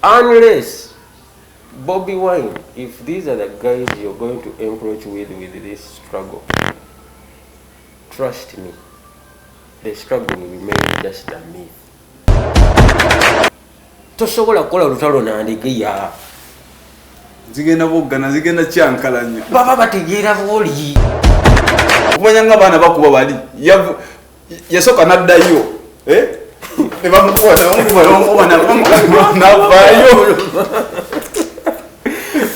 Unless Bobby Wine, if these are the guys you're going to approach with this struggle, trust me, the struggle will remain just a myth. Tosobola kukola lutalo nandigeya. Zigenda boggana zigenda kyankalanya. Baba bategeera bwoli. Okumanya ng'abaana bakuba bali. Yasoka n'addayo. Ne bamukuba n'avaayo.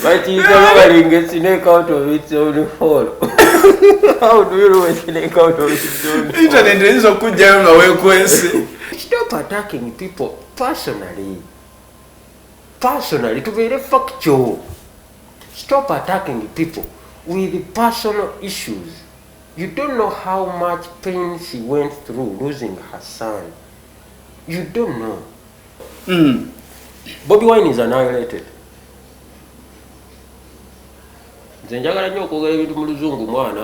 But you don't get snake out of its own hole. How do you know a snake out of its own hole? Internet is a good job away. Stop attacking people personally. Personally, to be factual. Stop attacking people with personal issues. You don't know how much pain she went through losing her son. You don't know. Bobby Wine is annihilated. Njagala nnyo okwogera ebintu mu luzungu mwana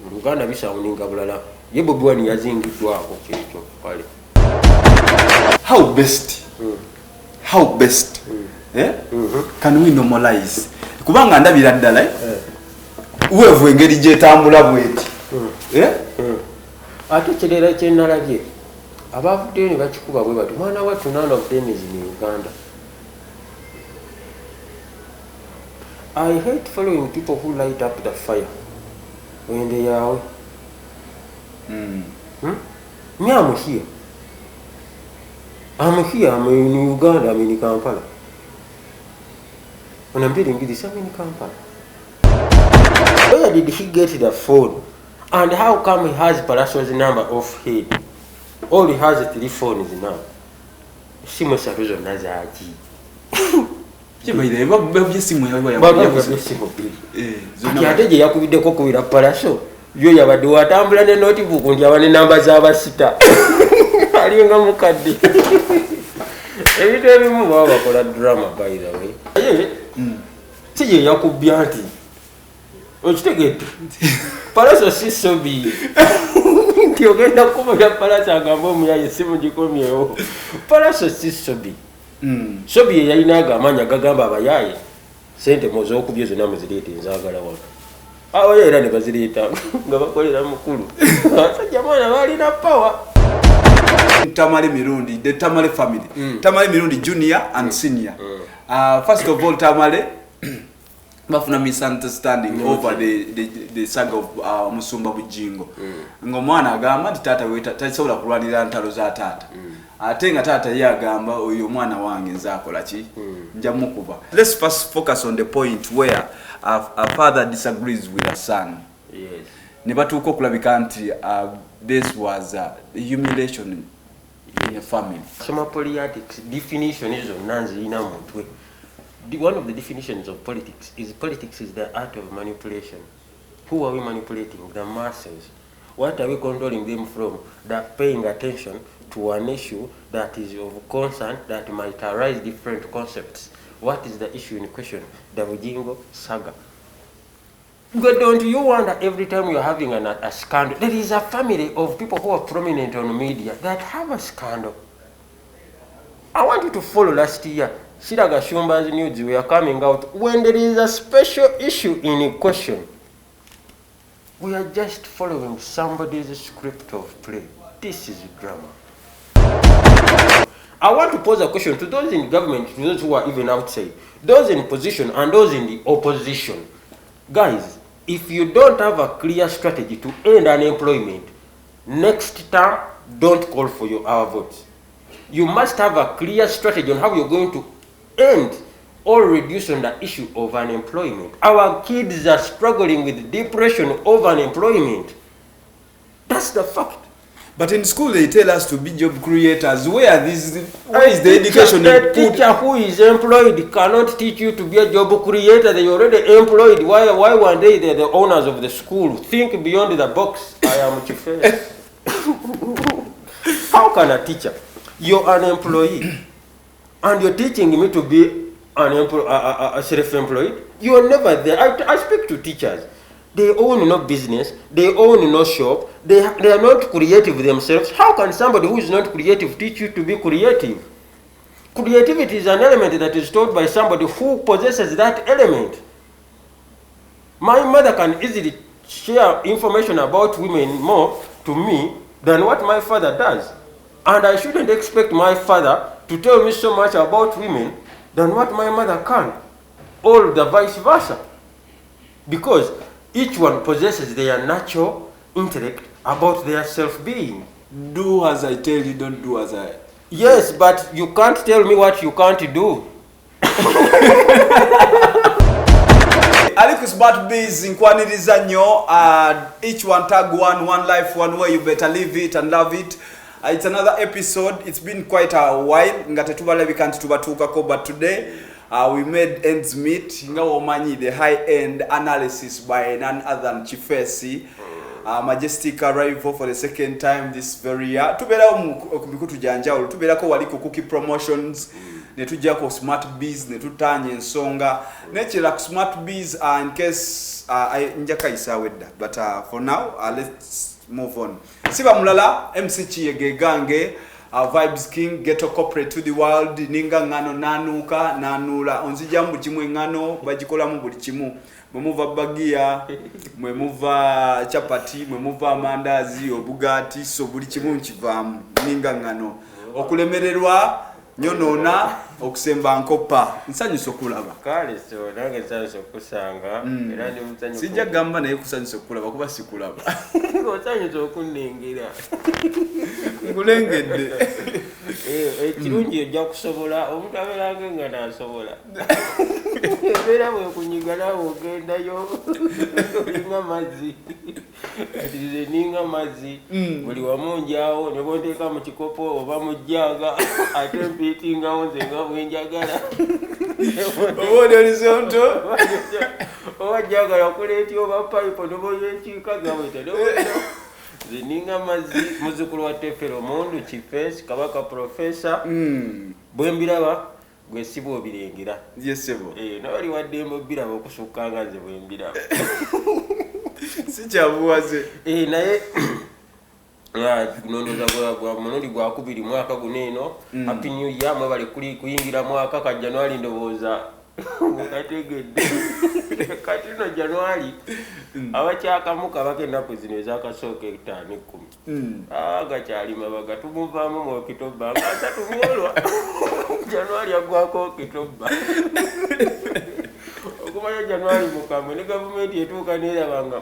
mu Luganda bisawuninga bulala ye Bobby Wine yazingiddwako kyekyo pale. How best can we normalize kubanga ndabira ddala weevu engeri gyetambula bweti ate kirera kyenalabye abavuddeyo ne bakikuba bwe bati mwana wattu none of them is in Uganda. I hate following people who light up the fire when they are away. Me, I'm here. I'm in Uganda, I'm in Kampala. When I'm telling you this, I'm in Kampala. Where did he get the phone? And how come he has Palasso's number off head? All he has is 3 phones now. Simo Saruzo Nazaji. Ate yakubiddeko kubira Palasso yo yabadde watambula ne notebook ndi abane namba z'abasita alinga mukadde ebintu ebimu baba bakola drama by the way kije yakubya nti okitegedde Palasso si sobi nti ogenda kubira Palasso agamba omuyaye simu gikomyewo Palasso si sobi. Sobi yalina agamanya gagamba abayaye sente mozokubye zonna muzireete nzaagala wano awo era ne bazireeta nga bakolera mukulu abasajja mwana balina power. Tamale Mirundi, the Tamale family. Tamale Mirundi junior and senior. First of all, Tamale bafuna misunderstanding over the saga of Musumba Bujingo. Ngomwana agamba nti tata we tasobola kulwanira ntalo za tata. Ate nga tata ye agamba oyo mwana wange nzakola ki nja mukuba. Let's first focus on the point where a father disagrees with a son. Yes. Ne batuuka okulabika nti this was a humiliation in a family. Some politics definition is of nanzina mutwe. One of the definitions of politics is the art of manipulation. Who are we manipulating? The masses. What are we controlling them from? That paying attention to an issue that is of concern that might arise different concepts. What is the issue in question? The Bujingo saga. But don't you wonder every time you're having a scandal? There is a family of people who are prominent on media that have a scandal. I want you to follow last year. Shiraga Shumba's news were coming out when there is a special issue in question. We are just following somebody's script of play. This is drama. I want to pose a question to those in government, to those who are even outside, those in position and those in the opposition. Guys, if you don't have a clear strategy to end unemployment, next term, don't call for our votes. You must have a clear strategy on how you're going to end or reduce on the issue of unemployment. Our kids are struggling with depression of unemployment. That's the fact. But in school they tell us to be job creators. Where is the education? A teacher who is employed cannot teach you to be a job creator. They are already employed. Why one day they're the owners of the school? Think beyond the box. I am Kiface. How can a teacher? You're an employee and you're teaching me to be a self-employed? You're never there. I speak to teachers. They own no business, they own no shop, they are not creative themselves. How can somebody who is not creative teach you to be creative? Creativity is an element that is taught by somebody who possesses that element. My mother can easily share information about women more to me than what my father does. And I shouldn't expect my father to tell me so much about women than what my mother can, or the vice versa. Because each one possesses their natural intellect about their self-being. Do as I tell you, don't do as I... Yes, but you can't tell me what you can't do. Aliku smart bees nkwaniriza nnyo, each one tag one life, one way. You better live it and love it. It's another episode. It's been quite a while. Ngate tubale bikanti tubatukako, but today we made ends meet. Nga omanyi the high end analysis by none other than Kiface. Majestic arrival for the second time this very year. Tubera kumikutu janjawulo. Tubera ko waliko cookie promotions. Netujja ko smart bees netutanye ensonga. Nechira ku smart bees in case njaka isawedda. But for now let's move on. Siba mulala MC Chiyege gange, Vibes King, Ghetto Corporate to the world, ninga ngano nanuka nanula onzijambu chimwe ngano bagikolamu buli kimu. Mwemuva bagia, mwemuva chapati, mwemuva mandazi, obugati, so buli kimu nkivamu ninga ngano. Okulemererwa nyonona okusemba nkopa. Nsanyusa okulaba. Kale so nange nsanyusa okusanga era ndi mutanyusa. Sijja gamba naye kusanyusa okulaba kuba sikulaba. Nsanyusa okunnengera. Ngulengedde. Ekirungi ojja kusobola omuntu abeerange nga nasobola. Ebeera bwe kunyiga nawe ogendayo olinga mazzi. Kati nze ninga mazzi buli wamu njaawo ne bonteeka mu kikopo oba mu jjaaga ate mpiitingawo nze nga bwe njagala. Oba horizonto oba jjaaga yakuleetya oba payipo noba yekiika gaweta nze ninga mazzi muzzukulu wa Tefero Mundu Kiface Kabaka Professor bwe mbiraba gwe si bw'obirengera. Yesebo. Nabali waddembe obiraba okusukanga nze bwe mbiraba. Sikyabuwaze. Naye kunonoza gwa munundi gwa 2 mwaka guno eno. Happy New Year, mwebale kuyingira mwaka ka January ndowooza mukategedde. Kati no January abakyakamuka bakennaku zino ezakasooka 5-10. Gakyali mabaga tumuvaamu mu Okitoba nga 3 mwolwa. January agwako Okitoba. Okumanya January mukambwe ne gavumenti etuuka neerabanga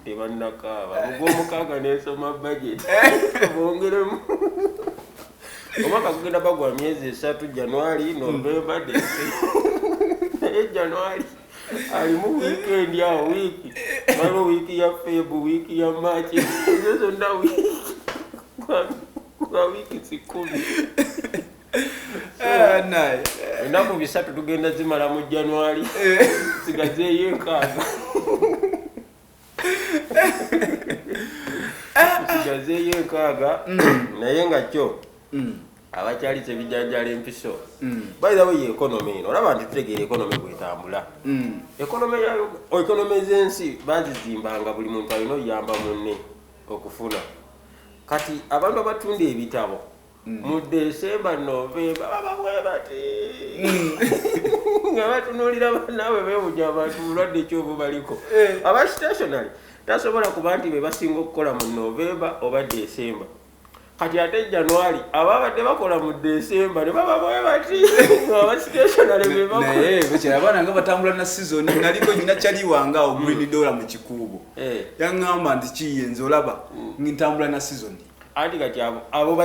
tebannakaaba. Mugw'omukaaga n'esoma budget. Bongeremu. Omwaka gugenda bagwa myezi 3, January, November, December. January alimu weekend ya wiki. Malo wiki ya February, wiki ya March. Ezo zonna wiki. Kwa wiki 10. Naye ennaku 3 tugenda zimala mu January. Sigazeeyo enkaaga. Sigazeeyo enkaaga naye nga kyo abakyalize ebijjanjala empiso. By the way, economy eno olaba nti tutegeera economy bwetambula. Economy z'ensi bazizimbanga buli muntu alina oyamba munne okufuna. Kati abantu abatunda ebitabo mu December, November baba bwe bati nga batunuulira bannaabwe beebuuja abantu bulwadde kyovu baliko. Aba stationary tasobola kuba nti be basinga okukola mu November oba December. Kati ate January ababadde bakola mu December ne baba bwe bati aba stationary be bakola. Naye bwe abana nga batambula na season naliko nyina kyaliwanga o green dollar mu kikuubo. Yaŋŋamba nti kiyenze olaba ngintambula na season. Ati kati abo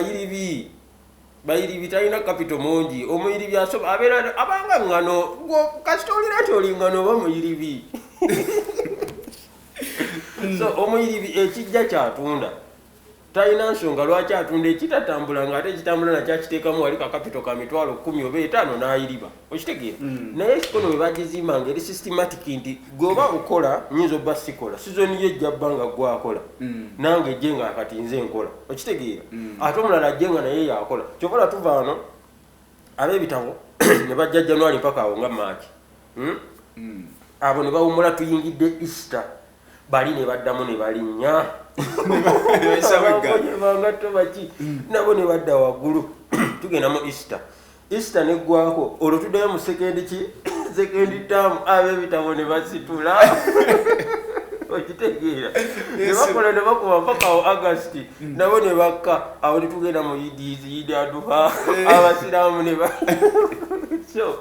bayiribi talina capital mungi. Omuyiribi asoba abeera abanga ngano kasita olina kyolingano oba muyiribi. So omuyiribi ekijja kyatunda talina nsonga lwaki atunda ekitatambula nga ate kitambula nakyakiteekamu wali ka capital ka mitwalo 10 oba 5 n'ayiriba. Okitegeera? Naye economy bagizimanga eri systematic nti gwoba ukola nyinza obba sikola. Season ye ejja bbanga gwakola. Nange ejje nga kati nze nkola. Okitegeera? Ate omulala ajje nga naye yakola. Kyobola tuva wano ab'ebitabo ne bajja January mpaka awo nga March. Abo ne bawumula tuyingidde Easter. Bali ne baddamu ne balinnya. Banga tobaki nabo ne badda waggulu. Tugenda mu Easter. Easter neggwako olutuddeyo mu second term ab'ebitabo ne basitula okitegeera ne bakola ne bakuba mpaka awo August nabo ne bakka awo ne tugenda mu Yidi Aduha abasiraamu ne so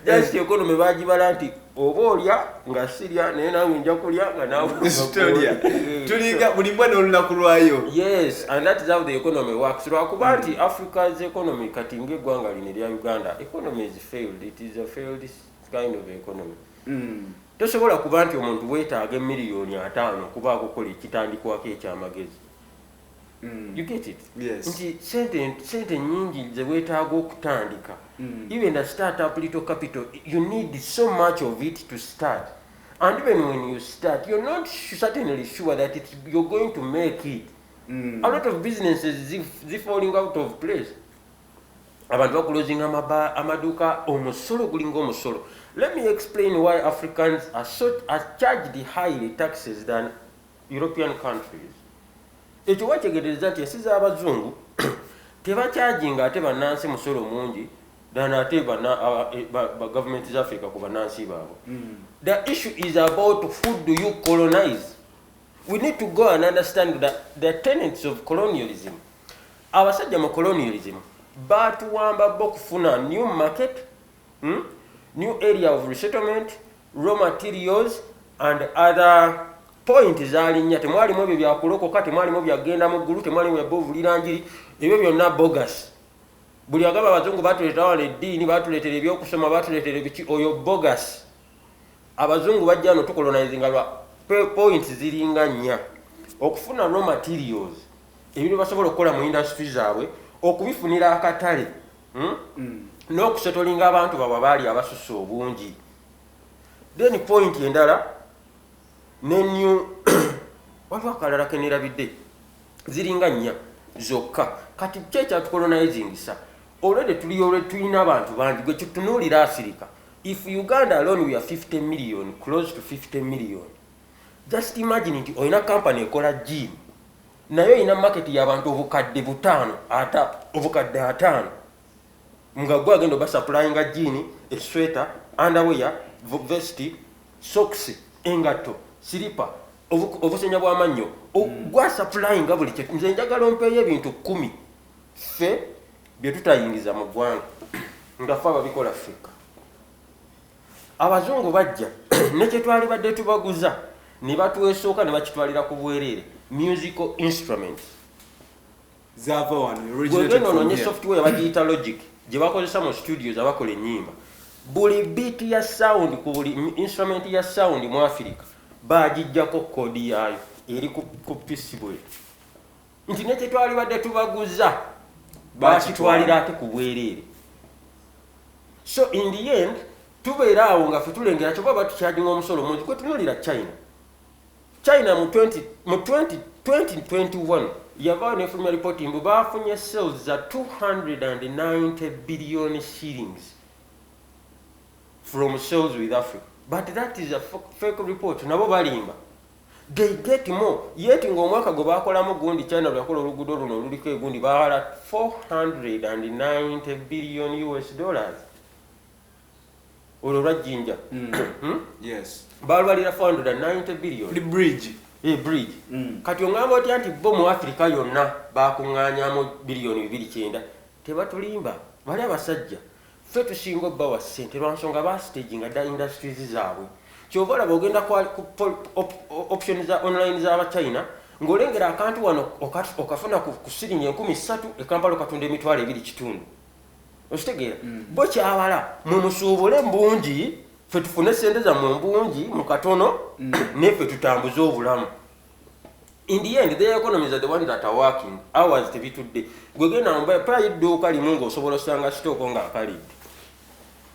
just economy bagibala nti oba olya nga sirya naye nange nja kulya nga nawe tulinga buli mbwana olunaku lwayo. Yes, and that is how the economy works. Lwakuba nti Africa's economy kati ng'eggwanga lino erya Uganda, economy is failed. It is a failed kind of economy. Tosobola kuba nti omuntu weetaaga miliyoni 5 kubaako kola ekitandikwako ekyamagezi. You get it? Yes. Nti sente nyingi ze weetaaga okutandika. Even the startup little capital, you need so much of it to start. And even when you start, you're not certainly sure that you're going to make it. A lot of businesses they're falling out of place. Abantu closing amaduka omusolo gulinga omusolo. Let me explain why Africans are charged higher taxes than European countries. Ekyo wategeereza nti ensi z'abazungu tebacharginga ate bannansi musolo mungi than ate government za Africa ku bannansi baabo. The issue is about who do you colonize. We need to go and understand that the tenets of colonialism. Abasajja mu colonialism batuwamba bokufuna new market, new area of resettlement, raw materials and other points zalinnya. Temwalimu ebyo byakulokoka, temwalimu byagenda mu ggulu, temwalimu byabovulira njiri, ebyo byonna bogus. Buli agaba abazungu batuleetera wano eddiini, batuleetera ebyokusoma, batuleetera biki, oyo bogus. Abazungu bajja no tukolonizing lwa points ziringa nnya. Okufuna raw materials, ebintu basobola okukola mu industry zaabwe, okubifunira akatale, n'okusetolinga abantu baba baali abasusse obungi. Then point endala, new waliwo akalala kenerabidde ziringa nnya zokka. Kati kyekya tukolonizing sa already tulina abantu bangi gwe tutunuulira Africa. If Uganda alone we are 50 million, close to 50 million. Just imagine nti oyina company ekola gin nayo ina market y'abantu obukadde 5 ata obukadde 5 nga gwe agenda ba supplyinga gin, a sweater, underwear, vest, socks, engato, slipper, obusenya bw'amannyo gwa supplyinga buli kintu. Nze njagala ompeeyo ebintu 10 ffe bye tutayingiza mu ggwanga nga ffe ababikola Africa. Abazungu bajja ne kye twali badde tubaguza ne batuweesooka ne bakitwalira ku bwereere musical instruments. Zava one originated from here. Software bagiyita Logic gye bakozesa mu studios abakola ennyimba. Buli beat ya sound ku buli instrument ya sound mu Africa bagijjako kodi yaayo eri ku PC bwe. Nti ne kye twali badde tubaguza bakitwalira ate ku bwereere. So in the end tubeera awo nga ffe tulengera kyoba batukyajinga omusolo mungi kwe tunuulira China mu 2021 yavaayo n'efulumya repoti mbu baafunye sales za 290 billion shillings from sales with Africa. But that is a fake report. Nabo balimba. They get more. Yet ng'omwaka gwe baakolamu gundi China lwakola oluguudo luno luliko egundi baala 490 billion US dollars. Olwajjinja. Yes. Balwalira 490 billion. The bridge. Bridge. Kati ongamba oti anti bo mu Africa yonna bakuŋŋaanyaamu biliyoni 2.9. Tebatulimba. Bali abasajja. Ffe tusinga obba wa ssente lwa nsonga bastaging dda industries zaabwe. Kyova olaba ogenda ku option za online z'Abachina ng'olengera akantu wano okafuna ku siringi 13,000 Kampala okatunda emitwalo 2.5. Ositegeera bo kyabala mwe musuubule mbungi ffe tufune ssente zammwe mbungi mu katono neffe tutambuze obulamu. In the end, the economies are the ones that are working. Hours tebitudde. Gwegenda mba prayi dduuka limu ng'osobola osanga sitooko ng'akalidde.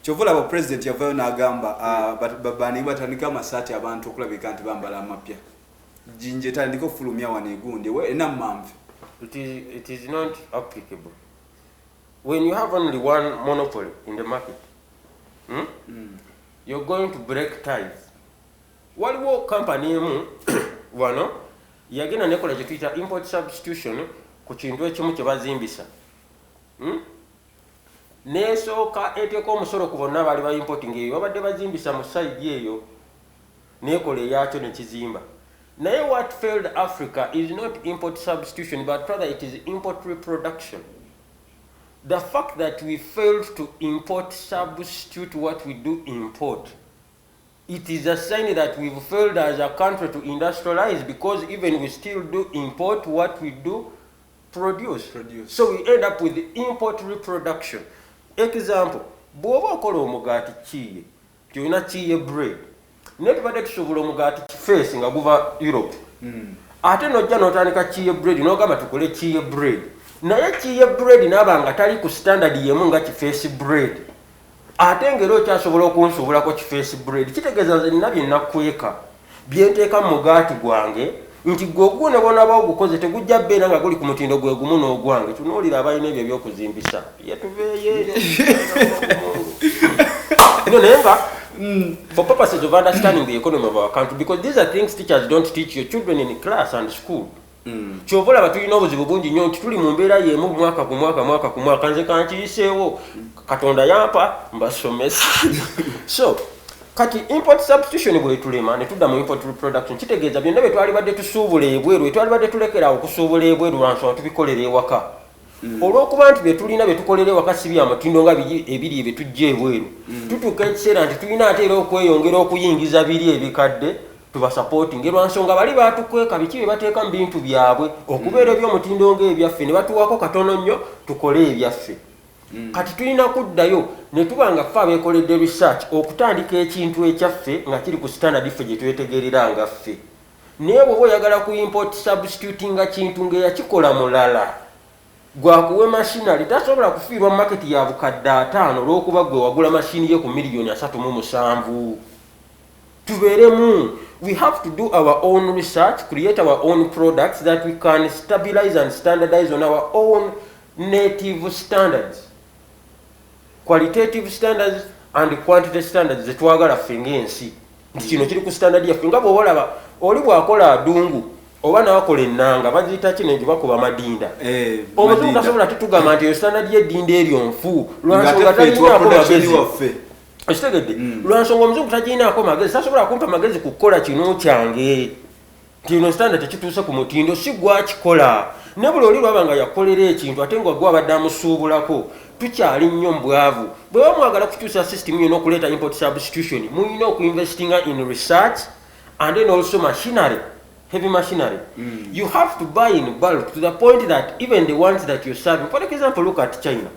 Kyovula abo president yavayo n'agamba bani batandika amasaati abantu okulabika nti bambala amapya. Jinje tandika ofulumya wano egundi ena manvi. It is not applicable. When you have only one monopoly in the market, you're going to break ties. Waliwo company emu wano yagenda nekola kye tuyita import substitution ku kintu ekimu kye bazimbisa. nesooka eteeka omusolo ku bonna bali ba importing eyo babadde bazimbisa mu side eyo nekola eyakyo nekizimba. Naye what failed Africa is not import substitution but rather it is import reproduction. The fact that we failed to import substitute what we do import, it is a sign that we've failed as a country to industrialize, because even we still do import what we do produce. So we end up with import reproduction. Example, bw'oba okola omugaati kiye, tuyina kiye bread. Naye tubadde tusobola omugaati Kiface nga guva Europe. Ate nojja n'otandika kiye bread n'ogamba tukole kiye bread. Naye kiye bread n'aba nga tali ku standard yemu nga Kiface bread. Ate ngero okyasobola okunsuubulako Kiface bread. Kitegeeza nze nina bye nnakweka bye nteeka mu mugaati gwange nti gwe ogwo ne bw'onaaba ogukoze tegujja beera nga guli ku mutindo gwe gumu n'ogwange. Tunuulira abalina ebyo ebyokuzimbisa yetuveeye. Naye nga for purposes of understanding the economy of our country, because these are things teachers don't teach your children in class and school. Kyova olaba tulina obuzibu bungi nnyo nti tuli mu mbeera y'emu mwaka ku mwaka nze kankiyiseewo Katonda yampa mbasomesa. So kati import substitution bwe tulema ne tudda mu import reproduction, kitegeeza byonna bye twali badde tusuubula ebweru, bye twali badde tulekera okusuubula ebweru lwansonga tubikolera ewaka. Olw'okuba nti bye tulina bye tukolera ewaka si bya mutindo nga ebiri bye tujja ebweru, tutuuka ekiseera nti tulina ate era okweyongera okuyingiza biri ebikadde tubasupporting. Lwansonga bali batukweka biki bye bateeka mu bintu byabwe okubeera eby'omutindo ng'ebyaffe ne batuwaako katono nnyo tukole ebyaffe. Kati tulina kuddayo ne tuba nga ffe abeekoledde research okutandika ekintu ekyaffe nga kiri ku standard ffe gye twetegerera nga ffe. Naye bw'oba oyagala ku import substituting nga kintu ng'eyakikola mulala, gwakuwe machinery tasobola kufiirwa mu market ya bukadde 5 olw'okuba gwe wagula mashini ye ku miliyoni 37. Tubeeremu. We have to do our own research, create our own products that we can stabilize and standardize on our own native standards. Qualitative standards and quantitative standards zetwagala ffe ng'ensi. Nti kino kiri ku standard yaffe. Nga bw'oba olaba oli bw'akola adungu oba n'akola ennanga baziyita kino gye bakuba madinda. Omuzungu tasobola tetugamba nti eyo standard y'eddinda eryo nfu lwansonga talinaako magezi. Ekitegedde lwansonga omuzungu tagirinaako magezi, tasobola kumpa magezi ku kukola kino kyange nti ino standard tekituuse ku mutindo si gwakikola. Ne buli oli lwaba nga yakolera ekintu ate nga gwe abadde amusuubulako tukyali nnyo mbwavu. Bwe bamwagala kukyusa system yonna okuleeta import substitution, muyina okuinvestinga in research and then also machinery, heavy machinery. You have to buy in bulk to the point that even the ones that you're serving, for example, look at China.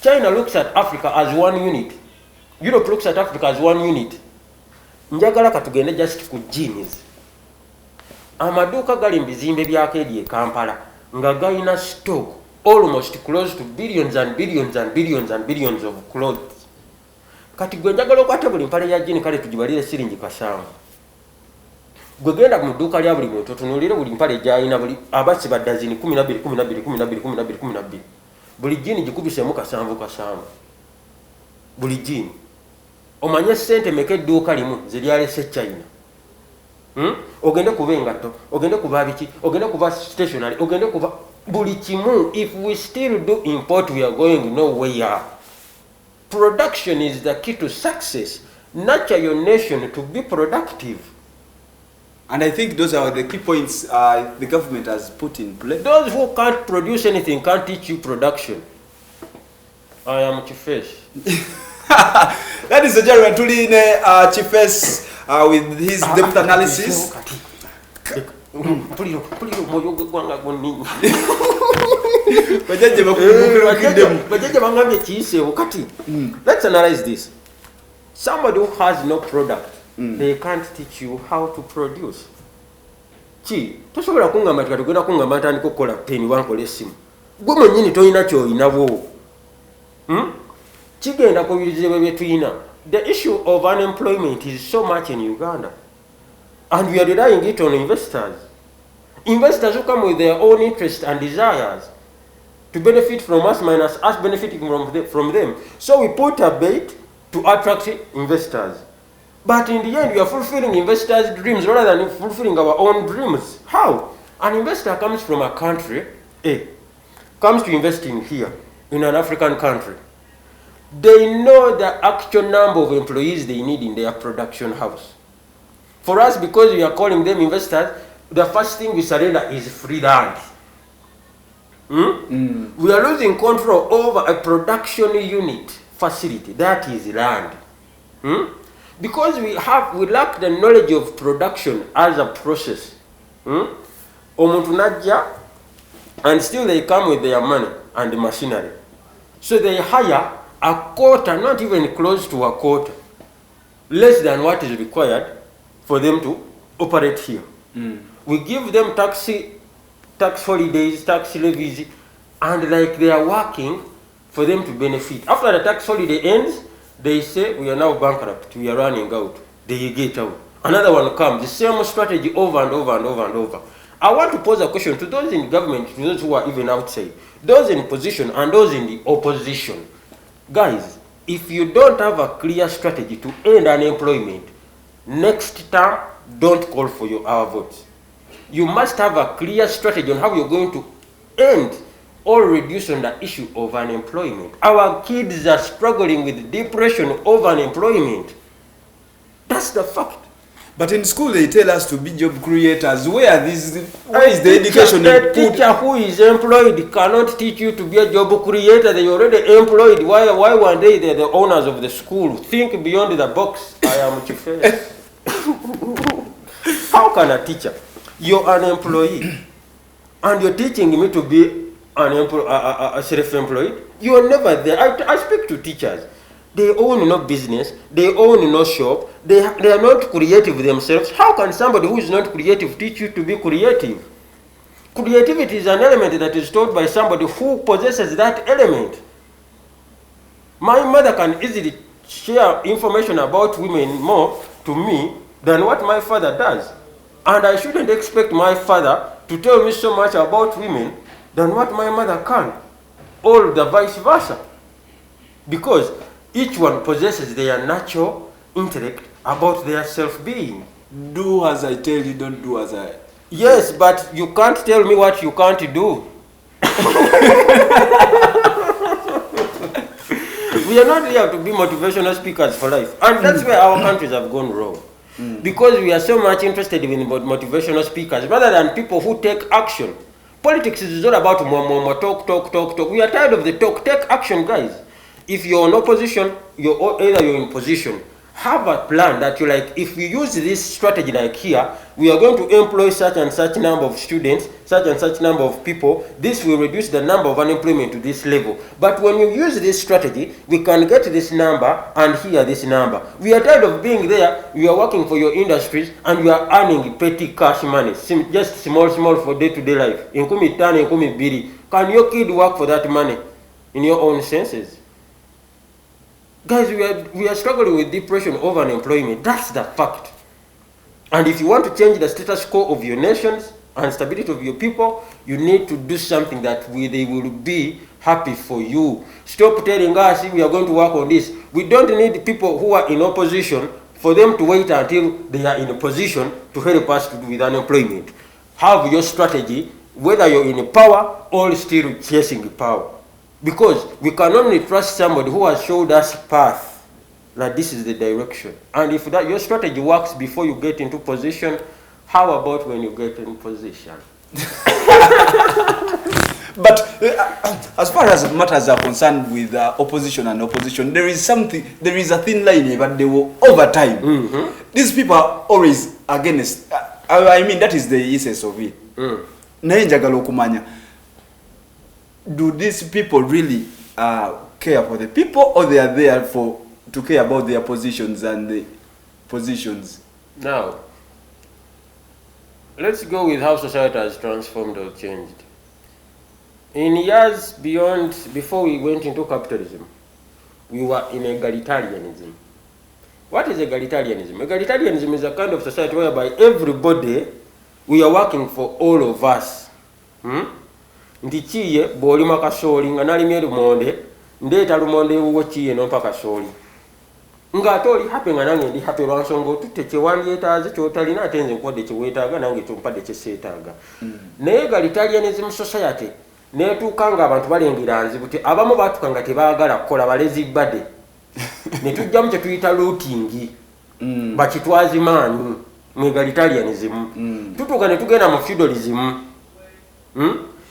China looks at Africa as one unit. Europe looks at Africa as one unit. Njagala katugende just ku jeans. Amaduuka gali mu bizimbe byako eri e Kampala nga galina stock almost close to billions and billions and billions and billions of clothes. Kati gwe njagala okwate buli mpale ya jeans kale tugibalire siringi kasanga. Gwe genda mu dduuka lya buli muntu otunuulire buli mpale gy'alina buli abasi baddazini 12. Buli jeans gikubisemu kasanvu. Buli jeans. Omanye sente meka edduuka limu ziryalese China. Ogende kuba engatto, ogende kuba biki, ogende kuba stationary, ogende kuba buli kimu. If we still do import, we are going nowhere. Production is the key to success. Nurture your nation to be productive. And I think those are the key points the government has put in place. Those who can't produce anything can't teach you production. I am Kiface. Ladies and gentlemen, Tuline Kiface with his depth analysis. Let's analyze this. Somebody who has no product, they can't teach you how to produce. Chi, tosobola kungamba tukatugenda kungamba ntandika okukola peni wankola essimu. Gwe mwennyini toyina ky'oyinawo. Kigenda kubirizibwa bye tuyina. The issue of unemployment is so much in Uganda. And we are relying it on investors. Investors who come with their own interests and desires to benefit from us minus us benefiting from them. So we put a bait to attract investors. But in the end, we are fulfilling investors' dreams rather than fulfilling our own dreams. How? An investor comes from a country, comes to invest in here, in an African country. they know the actual number of employees they need in their production house. For us, because we are calling them investors, the first thing we surrender is free land. We are losing control over a production unit facility, that is land. Because we lack the knowledge of production as a process. And still they come with their money and the machinery. So they hire a quarter, not even close to a quarter, less than what is required for them to operate here. We give them tax holidays, tax levies, and like they are working for them to benefit. After the tax holiday ends, they say, we are now bankrupt, we are running out. They get out. Another one comes, the same strategy over and over and over and over. I want to pose a question to those in government, to those who are even outside, those in position and those in the opposition. Guys, if you don't have a clear strategy to end unemployment, next term, don't call for our votes. You must have a clear strategy on how you're going to end or reduce on the issue of unemployment. Our kids are struggling with depression over unemployment. That's the fact. But in school they tell us to be job creators. Where is the education? A teacher who is employed cannot teach you to be a job creator. They are already employed. Why one day they're the owners of the school? Think beyond the box. I am Kiface. How can a teacher? You're an employee and you're teaching me to be a self-employed? You are never there. I speak to teachers. They own no business. They own no shop. They are not creative themselves. How can somebody who is not creative teach you to be creative? Creativity is an element that is taught by somebody who possesses that element. My mother can easily share information about women more to me than what my father does. And I shouldn't expect my father to tell me so much about women than what my mother can, or the vice versa. Because each one possesses their natural intellect about their self-being. Do as I tell you, don't do as I... Yes, but you can't tell me what you can't do. We are not here to be motivational speakers for life. And that's where our countries have gone wrong. Because we are so much interested in motivational speakers rather than people who take action. Politics is all about talk. We are tired of the talk. Take action, guys. If you're in opposition, either you're in position. Have a plan that you like, if we use this strategy like here, we are going to employ such and such number of students, such and such number of people. This will reduce the number of unemployment to this level. But when you use this strategy, we can get this number and here this number. We are tired of being there. You are working for your industries and you are earning petty cash money, just small for day-to-day life. Can your kid work for that money in your own senses? Guys, we are struggling with depression over unemployment. That's the fact. And if you want to change the status quo of your nations and stability of your people, you need to do something that they will be happy for you. Stop telling us we are going to work on this. We don't need people who are in opposition for them to wait until they are in a position to help us to do with unemployment. Have your strategy, whether you're in power or still chasing power. Because we can only trust somebody who has showed us path, that this is the direction. And if that your strategy works before you get into position, how about when you get in position? But as far as matters are concerned with opposition and opposition, there is a thin line, but they will over time. These people are always against. I mean, that is the essence of it. Do these people really care for the people, or they are there to care about their positions and the positions? Now, let's go with how society has transformed or changed. In years before we went into capitalism, we were in egalitarianism. What is egalitarianism? Egalitarianism is a kind of society whereby everybody, we are working for all of us. Ndichiye boli makasoli nga nalimye lumonde ndeta lumonde uwo chiye nompa kasoli nga atoli happy nga nange ndi happy lwansongo tutte kyewandiyetaaze kyotalina atenze nkodde kyewetaaga nange kyompadde kyeseetaaga naye egalitarianism society netuuka nga abantu balengera nzibu ti abamu baatuuka nga tebaagala kukola balezi bade ne tujjamu kye tuyita looting bakitwazi maanyi mu egalitarianism tutuuka ne tugenda mu feudalism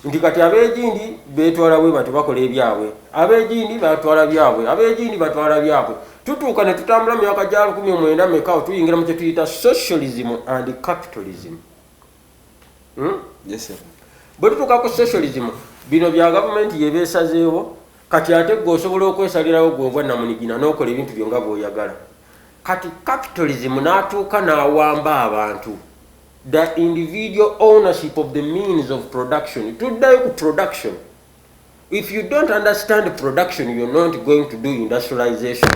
nti kati abeegindi beetwala bwe bati bakola ebyabwe abeegindi batwala byabwe abeegindi batwala byabwe tutuuka ne tutambula mu myaka gya 19 mekaawo tuyingira mu kye tuyita socialism and capitalism. Yes, sir. Bwe tutuuka ku socialism bino bya gavumenti yebeesazeewo kati ate gwe osobola okwesalirawo gw'obwa namunigina n'okola ebintu byo nga bw'oyagala. Kati capitalism n'atuuka n'awamba abantu the individual ownership of the means of production. Tuddayo ku production. If you don't understand production, you're not going to do industrialization.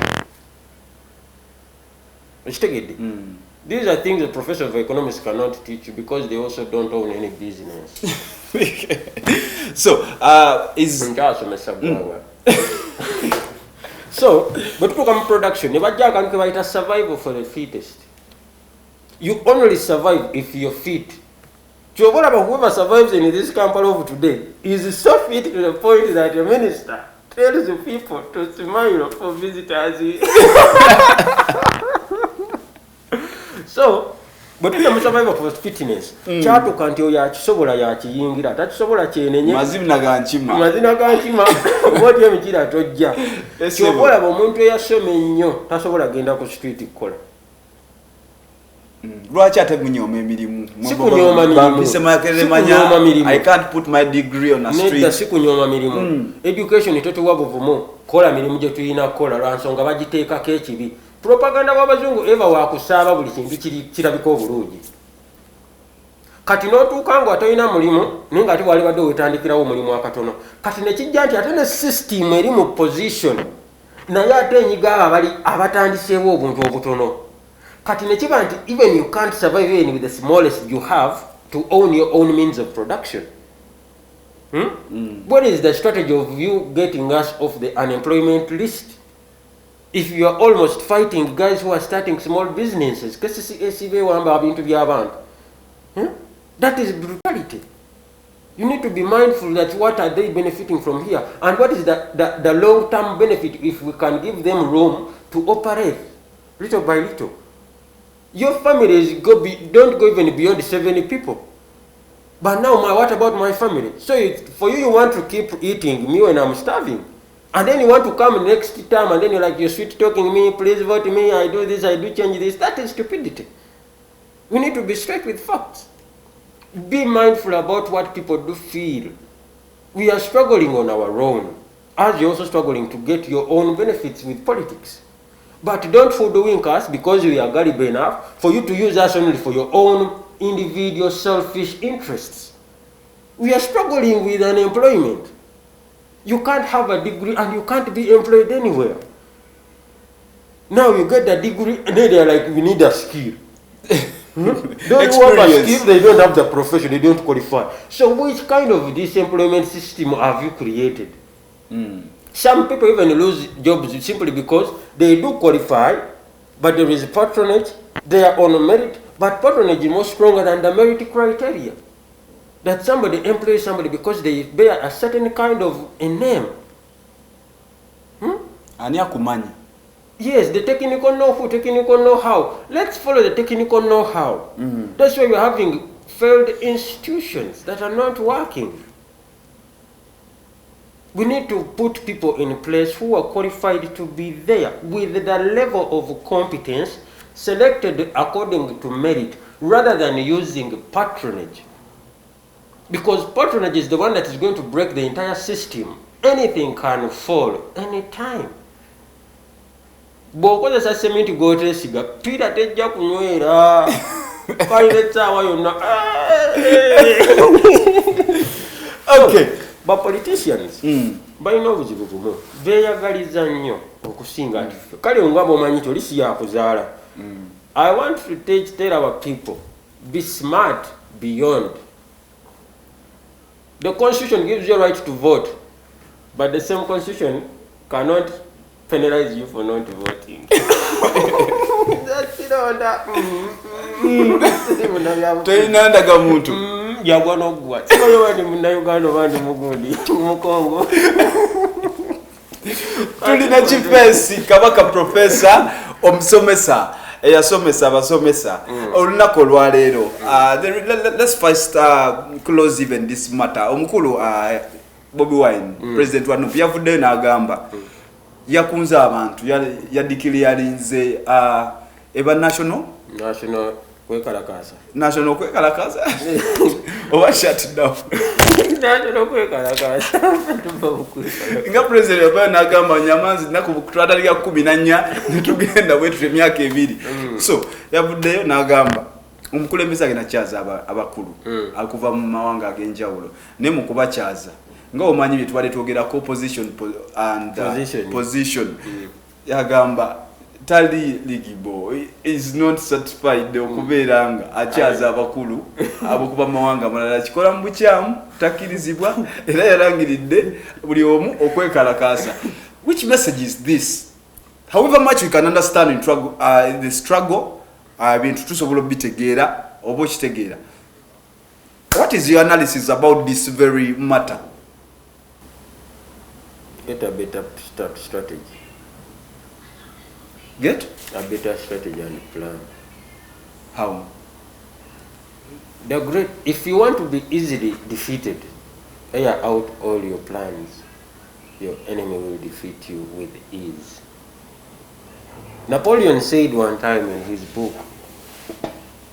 These are things a professor of economics cannot teach you because they also don't own any business. So, is... So, but look at production. Never survival for the fittest. You only survive if you're fit. Whoever survives in this campaign of today is so fit to the point that the minister tells the people to smile for visitors. So, but in the survival for fitness, Chato can't you yachisobola yachiyingira, tachisobola chenenye. Mazina ganchima. Mazina ganchima. What you mchira tojja. Chobola bomuntu yasome nnyo, tasobola genda ku street kola. Lwaki ate munyoma emirimu? Sikunyoma mirimu. I can't put my degree on a street. Neda sikunyoma mirimu. Education itotuwa buvumu. Kola mirimu gye tuyina kola lwansonga bagiteekako ekibi. Propaganda w'abazungu eva wakusaaba buli kintu kirabika obulungi. Kati n'otuuka nga atolina mulimu naye nga ate wali badde wetandikirawo omulimu akatono. Kati ne kijja nti ate ne system eri mu position naye ate enyiga abatandiseewo obuntu obutono. Kati ne kiba nti even you can't survive even with the smallest you have to own your own means of production. What is the strategy of you getting us off the unemployment list? If you are almost fighting guys who are starting small businesses, that is brutality. You need to be mindful that what are they benefiting from here and what is the long-term benefit if we can give them room to operate little by little. Your families don't go even beyond 70 people. But now, what about my family? So for you want to keep eating me when I'm starving. And then you want to come next time and then you're like, you're sweet talking me, please vote me, I do this, I do change this. That is stupidity. We need to be straight with facts. Be mindful about what people do feel. We are struggling on our own, as you're also struggling to get your own benefits with politics. But don't hoodwink us because we are gullible enough for you to use us only for your own individual selfish interests. We are struggling with unemployment. You can't have a degree and you can't be employed anywhere. Now you get the degree and then they're like, we need a skill. Don't have a skill, they don't have the profession, they don't qualify. So which kind of disemployment system have you created? Some people even lose jobs simply because they do qualify, but there is patronage, they are on merit, but patronage is more stronger than the merit criteria. That somebody employs somebody because they bear a certain kind of a name. Yes, the technical know-how, technical know-how. Let's follow the technical know-how. That's why we're having failed institutions that are not working. We need to put people in place who are qualified to be there with the level of competence selected according to merit rather than using patronage. Because patronage is the one that is going to break the entire system. Anything can fall anytime. Bw'okozesa sementi gw'oteesiga pira tejja kunywera kalira ettaawa yonna. Okay, but politicians balina obuzibu bumu, beeyagaliza nnyo okusinga ati ffe. Kale nga bw'omanyi toli si yakuzaala. I want to tell our people, be smart beyond. The constitution gives you a right to vote, but the same constitution cannot penalize you for not voting. That's it on that. Jagwa no gwa. Siyo wani Munnayuganda bandi mugudi. Mukongo. Tulina Kiface Kabaka professor omusomesa eyasomesa abasomesa olunaku olwaleero. Let's first close even this matter. Omukulu Bobi Wine president wa NUP yavuddeyo n'agamba yakunze abantu yadikiri yalinze eba national kwekalakasa oba shut down national kwekalakasa nga president yabayo n'agamba nyamanzi naku twataliga 14 netugenda bwetu emyaka 2 so yavuddeyo n'agamba omukulembeze agenda kyaza abakulu akuva mu mawanga ag'enjawulo ne mu kubakyaza nga omanyi bye twali twogerako position yagamba tali ligibo is not satisfied okubeera nga akyaza abakulu abokuba mawanga amalala kikola mu bukyamu takirizibwa era yarangiridde buli omu okwekalakaasa. Which message is this? However much we can understand in the struggle bintu tusobola obitegeera oba okitegeera, what is your analysis about this very matter? Get a better strategy. Get a better strategy and plan. How? If you want to be easily defeated, air out all your plans. Your enemy will defeat you with ease. Napoleon said one time in his book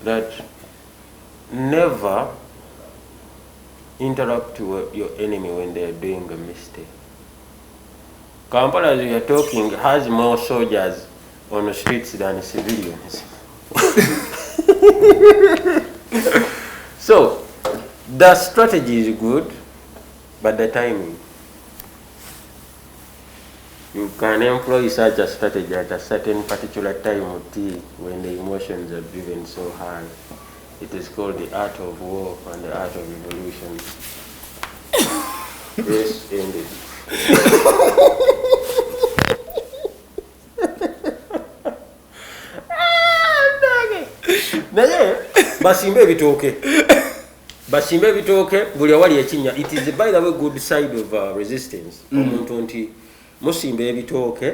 that never interrupt your enemy when they are doing a mistake. Kampala, as we are talking, has more soldiers on the streets than civilians. So, the strategy is good, but the timing. You can employ such a strategy at a certain particular time of tea when the emotions are driven so high. It is called the art of war and the art of evolution. Yes, ended. Naye basimbe ebitooke buli awali ekinnya. It is by the way good side of resistance. Omuntu nti musimbe ebitooke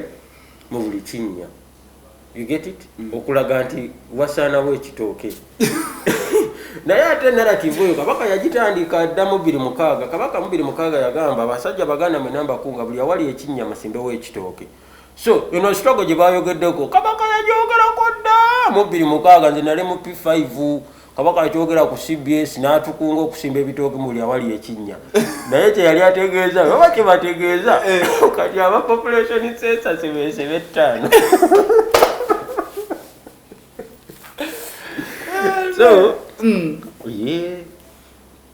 mu buli kinnya. You get it? Okulaga nti wasaanawo ekitooke. Naye ate narrative oyo Kabaka yagitandika dda 26. Kabaka 26 yagamba abasajja baganda mwenamba kunga buli awali ekinnya musimbewo ekitooke. So, struggle gye bayogeddeko Kabaka yagyogerako dda 26 nze nali mu P5 Kabaka yakyogera ku CBS n'atukunga okusimba ebitooke mu buli awali ekinnya. Naye kye yali ategeeza oba kye bategeeza kati aba population census beesebe 5. So, yeah,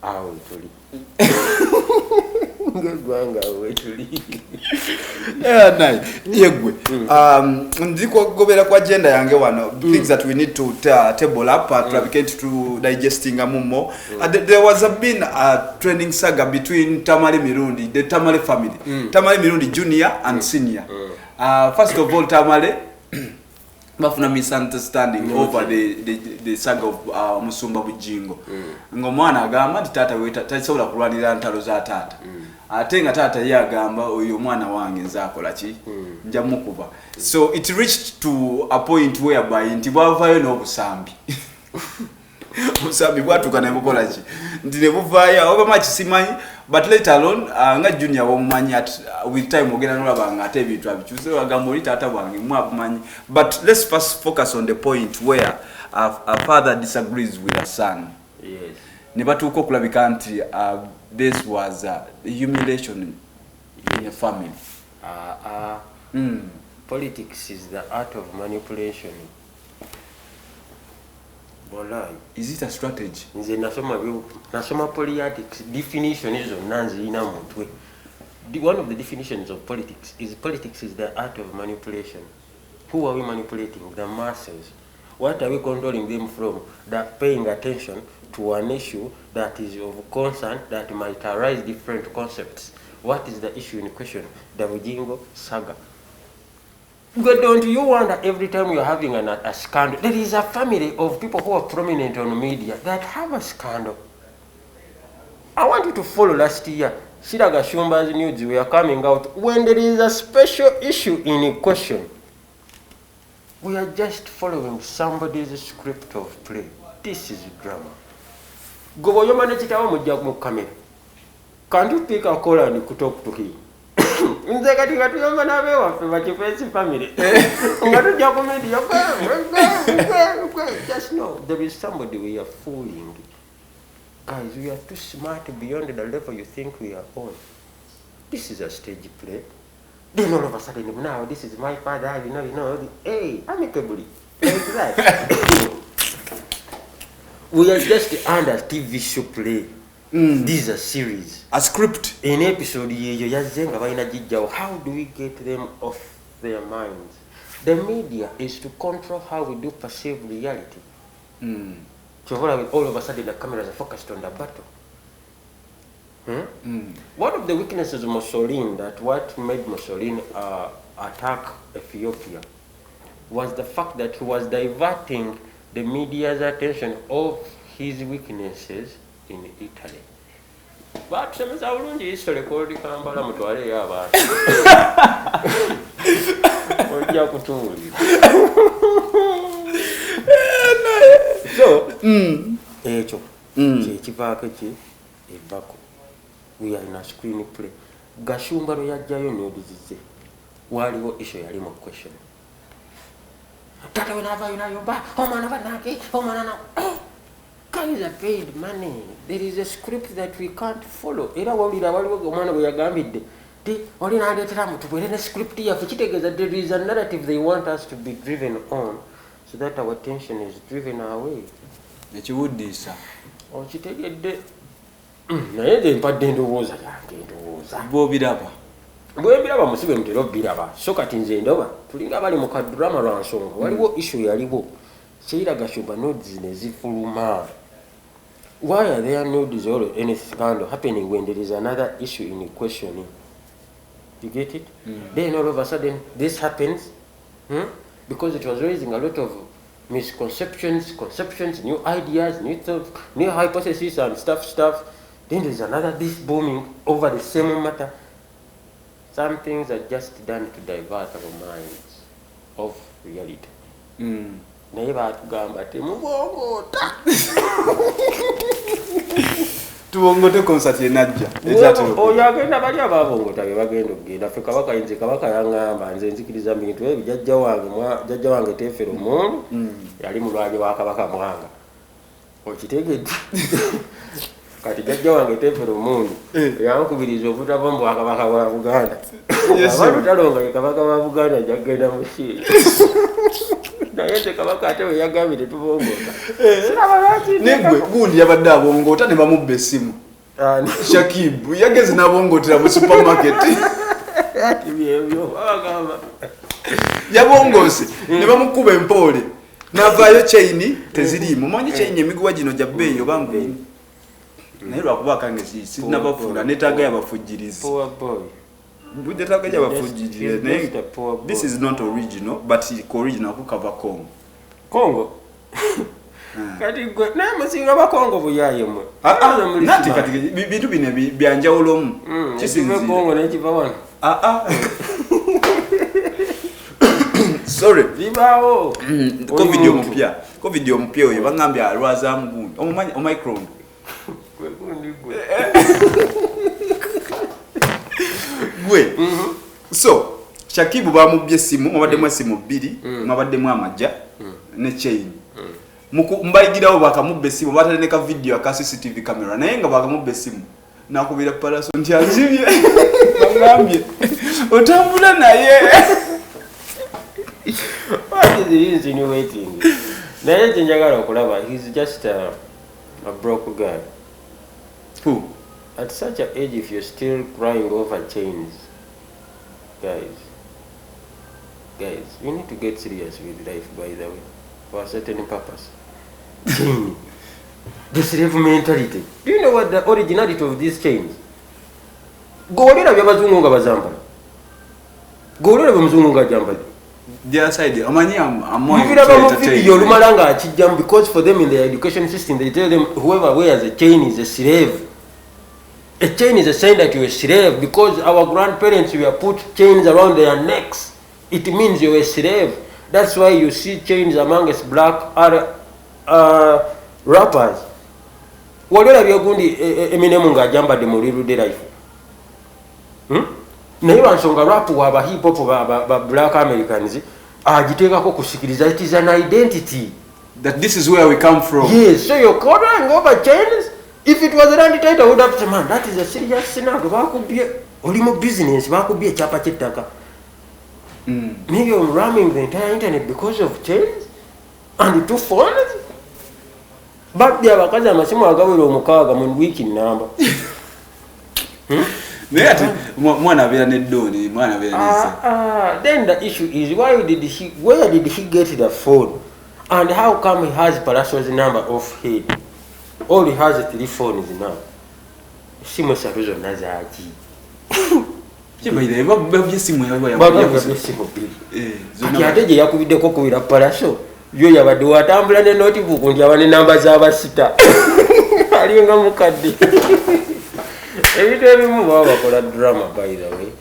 awo tuli. Ngegwanga awo tuli. Yegwe. Ndiko gobera kwa agenda yange wano. Things that we need to table up to digesting amumo. There was been a trending saga between Tamale Mirundi, the Tamale family. Tamale Mirundi junior and senior. First of all, Tamale bafuna misunderstanding over the saga of Musumba Bujingo. Ngomwana agamba nti tata we tasobola kulwanira ntalo za tata. Ate nga tata ye agamba oyo mwana wange nzakola ki nja mukuba. So it reached to a point whereby nti bwavayo n'obusambi. Obusambi bwatuka ne bukola ki nti ne buvaayo oba makisimanyi. But later on, nga junior womanyi with time ogenda nolaba nga ate ebintu abikyuse bagamba oli taata bwange mwabumanyi. But let's first focus on the point where a father disagrees with a son. Yes. Ne batuuka okulabika nti this was humiliation in a family. Politics is the art of manipulation. Is it a strategy? Nze nasoma politics definition izo nanzi ina mutwe. One of the definitions of politics is the art of manipulation. Who are we manipulating? The masses. What are we controlling them from? That paying attention to an issue that is of concern that might arise different concepts. What is the issue in question? The Bujingo saga. But don't you wonder every time you're having a scandal? There is a family of people who are prominent on media that have a scandal. I want you to follow last year. Shiraga Shumba's news were coming out when there is a special issue in question. We are just following somebody's script of play. This is drama. Go your manager camera. Can't you pick a call and talk to him? In the Kiface family. Just know there is somebody we are fooling. Guys, we are too smart beyond the level you think we are on. This is a stage play. Then all of a sudden, now this is my father, you know, hey, amicably. Like that. We are just under TV show play. This is a series. A script. An episode, how do we get them off their minds? The media is to control how we do perceive reality. So all of a sudden the cameras are focused on the battle. One of the weaknesses of Mussolini, that what made Mussolini attack Ethiopia, was the fact that he was diverting the media's attention of his weaknesses in Italy. But some of history called Kampala Mutwale Yaba. So, we are in a screen play. Gashumba Royajayo notices waliwo issue yali mu question. Tata whenever you know your back, guys are paid money. There is a script that we can't follow. Era wawulira waliwo omwana bwe yagambidde ti oli n'aleetera mutubeere ne script yaffe kitegeeza there is a narrative they want us to be driven on so that our attention is driven away. Ekiwuddiisa Okitegedde naye nze mpadde ndowooza yange ndowooza bw'obiraba bwebiraba musibe mutera obiraba so kati nze ndoba tulinga abali mu kadrama lwa nsonga waliwo issue yaliwo Shiraga Shumba nodes ne zifuluma. Why are there nodes or any scandal happening when there is another issue in question? You get it? Then all of a sudden this happens because it was raising a lot of misconceptions, conceptions, new ideas, new thoughts, new hypotheses and stuff. Then there's another this booming over the same matter. Some things are just done to divert our minds of reality. Naye batugamba temubongota tubongote concert enajja oyo agenda bali ababongota be bagenda okugenda ffe kabaka yinze kabaka yaŋŋamba nze nzikiriza bintu ebyo jjajja wange teefera omundu yali mulwanyi wa kabaka mwanga okitegedde kati jjajja wange teefera omundu yankubiriza obutava mu bwakabaka bwa Buganda abantu talonga ye kabaka wa Buganda jagenda mu kiiri naye nze kabaka ate we yagambye tubongota negwe gundi yabadde abongota ne bamubba essimu Shakibu yageze n'abongotera mu supermarket yabongose ne bamukuba empoole n'avaayo chaini teziriimu manyi chaini emiguwa gino gya bbeeyi oba ngwini naye lwakuba akange sinabafuna netaaga yabafujjirizi this is not original but original kukava Congo kati gwe naye musinga bakongo buyaye mwe nati kati bintu bino byanjawulomu kisinzira Congo n'ekiva wano sorry bibawo covid omupya oyo bangambye alwazaamu gundi omumanyi omicron gwe so Shakibu bamubbye essimu mwabaddemu essimu bbiri mwabaddemu amajja ne chain mbayigirawo bakamubba essimu bataleka video aka CCTV camera naye nga bakamubba essimu nakubira palaso nti azibye bangambye otambula naye what is he insinuating naye nze njagala okulaba he's just a broke guy. Who? At such an age, if you're still crying over chains, guys, you need to get serious with life, by the way, for a certain purpose. Chain. The slave mentality. Do you know what the originality of these chains? Golera byabazungu nga bazambala. Golera byamuzungu nga jambala. Their side, amani because for them in their education system, they tell them whoever wears a chain is a slave. A chain is a sign that you're a slave, because our grandparents were put chains around their necks. It means you're a slave. That's why you see chains amongst black rappers. Waliona byogundi Eminem ng'ajambadde mu Little Life. Naye bansonga rap waba hip hop ba black Americans agiteekako kusikiriza. It is an identity. That this is where we come from. Yes, so you're covering over chains. If it was a land title, I would have said, man, that is a serious scenario. Only more business, bakubye chapa chitaka. Maybe you're ramming the entire internet because of chains and the 2 phones. But the abakaza amasimu agabula omukaaga mu week number. Then the issue is, where did he get the phone? And how come he has Palasso's number off head? All he has is 3 phones now. Simu esatu zonna zaaki. Kati ate gye yakubiddeko kubira Palasso, yo yabadde watambula ne notebook nti aba ne namba z'abasita. Alinga mukadde. Ebintu ebimu baba bakola drama, by the way.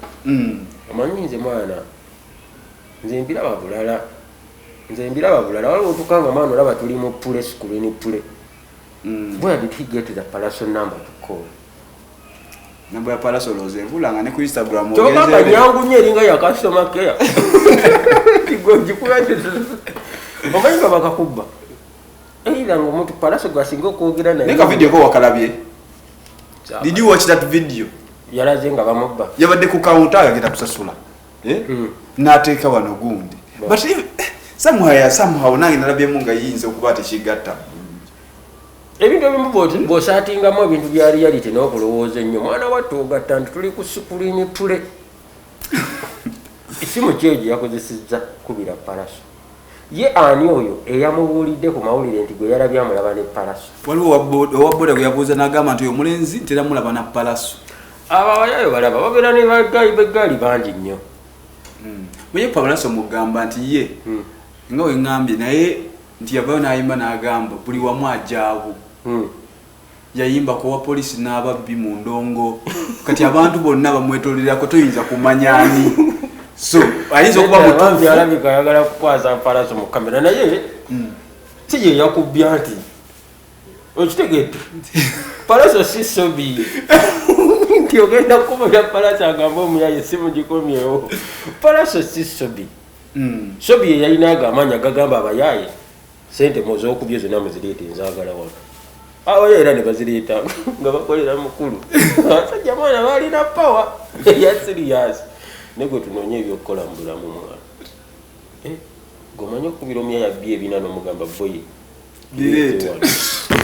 Amanyi nze mwana, nze mbiraba bulala. Waliwo otukanga mwana olaba tuli mu pule, screen pule. Where did he get the Palasso number to call? Number ya Palasso loze vulanga ne ku Instagram ogeze. Toka kanyangu nye ringa ya customer care. Kigonji kwate. Omanyi bakakubba. Era ngo muntu Palasso gwasinga okwogera naye. Neka video ko wakalabye. Did you watch that video? Yalaze nga bamubba. Yabadde ku counter agenda kusasula. N'ateeka wano gundi. But somehow nange nalabyemu nga yinza okuba tekigatta. Ebintu ebimu bw'osaatingamu ebintu bya reality n'okulowooza ennyo, mwana wattu ogatta nti tuli ku screen tule. Esimu kyo gye yakozesezza kubira Palasso. Ye ani oyo eyamubuulidde ku mawulire nti gwe yalabye amulaba ne Palasso? Waliwo owabboda gwe yabuuza n'agamba nti oyo mulenzi teramulaba na Palasso. Abawayayo balaba babeera ne b'eggaali bangi nnyo. Muye Palasso mugamba nti ye nga we ngambye naye nti yavayo n'ayimba n'agamba buli wamu ajaawo. Yayimba kwa polisi n'ababbi mu ndongo. Kati abantu bonna bamwetolerako toyinza kumanya ani. So ayinza okuba mutuufu yalabika ayagala kukwasa Palasso mu kamera naye si ye yakubbya nti okitegedde Palasso si sobi nti ogenda kubira Palasso agamba omuyaye si mugikomyewo. Palasso si sobi. Sobi ye yalina agamaanyi agagamba abayaye sente muz'okubye zonna muzireete nzaagala wano. Abayaye era ne bazireeta nga bakolera mukulu. Abasajja mwana baalina power eya serious. Nego tunonye ebyokukola mu bulamu mwana. Gomanyi okubira omuyaya bye ebina n'omugamba boye. Bireete.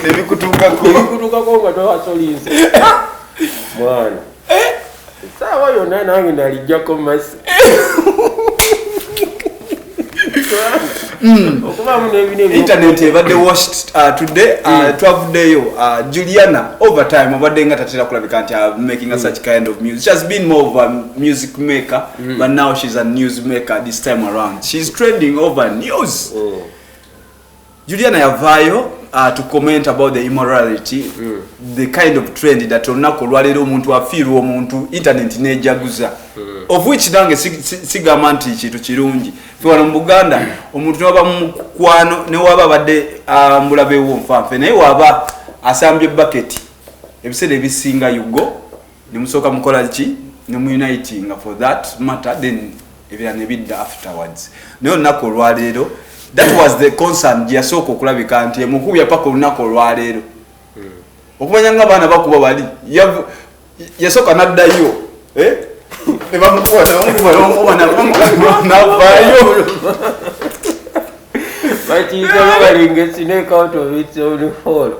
Ebikutuukako nga towasolinze. Mwana. Saawa yonna nange nalijjako masi. Internet ebadde watched today Avuddeyo Juliana overtime obadde nga tatera kulabika nti making such kind of music. She has been more of a music maker but now she's a news maker this time around. She's trending over news. Juliana yavayo to comment about the immorality, the kind of trend that olunaku olwaleero omuntu afiirwa omuntu internet nejaguza, of which nange sigamba nti kintu kirungi. Fe wano mu Buganda omuntu n'aba mu mukwano ne waba badde mbulabeewo nfanfe naye waba asambye bucket ebiseera ebisinga yugo ne musooka mukola ki ne mu uniting for that matter, then ebirala ne bidda afterwards. Naye olunaku olwaleero that was the concern gye yasooka okulabika nti emukubya paka olunaku olwaleero okumanya nga abaana bakuba bali yasooka n'addayo ne bamukuba n'avaayo. But you don't really get snake out of its own hole.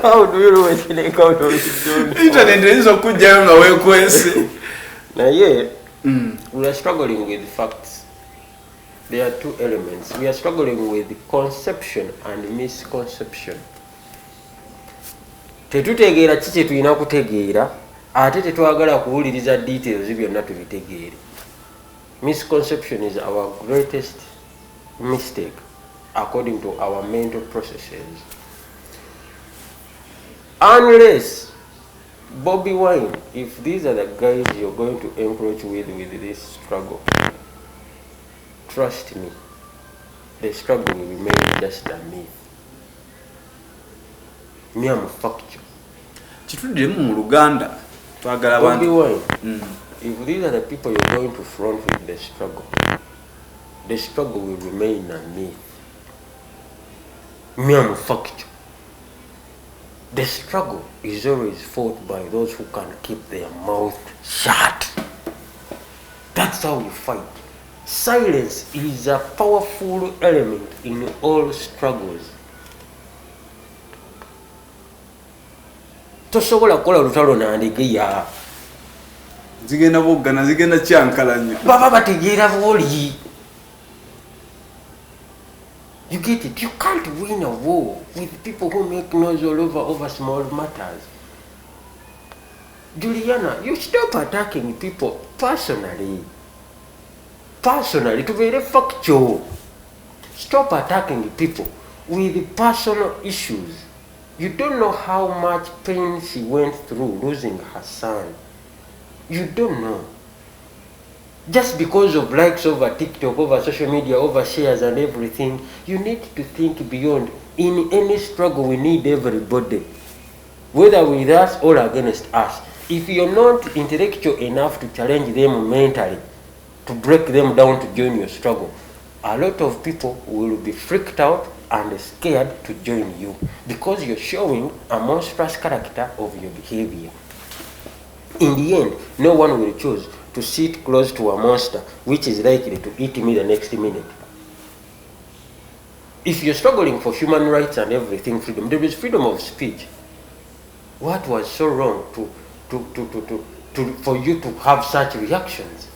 How do you know a snake out of its own hole? Internet is so good, wekwese. Now, yeah, we are struggling with facts. There are two elements. We are struggling with conception and misconception. Tetutegeera kiki tulina kutegeera ate tetwagala kuwuliriza details byonna tubitegeere. Misconception is our greatest mistake according to our mental processes. Unless Bobby Wine, if these are the guys you're going to encroach with this struggle, trust me, the struggle will remain just a myth. Me, I'm factual. Bobby Wine, if these are the people you're going to front with the struggle will remain a myth. Me, I'm factual. The struggle is always fought by those who can keep their mouth shut. That's how you fight. Silence is a powerful element in all struggles. Tosobola kukola lutalo na ndigeya. Zigenda bogana zigenda kyankalanya. Baba bategeera bwoli. You get it? You can't win a war with people who make noise all over small matters. Juliana, you stop attacking people personally. Personally, to be very factual. Stop attacking people with personal issues. You don't know how much pain she went through losing her son. You don't know. Just because of likes over TikTok, over social media, over shares and everything, you need to think beyond. In any struggle, we need everybody, whether with us or against us. If you're not intellectual enough to challenge them mentally, to break them down to join your struggle, a lot of people will be freaked out and scared to join you because you're showing a monstrous character of your behavior. In the end, no one will choose to sit close to a monster which is likely to eat me the next minute. If you're struggling for human rights and everything, freedom, there is freedom of speech. What was so wrong for you to have such reactions?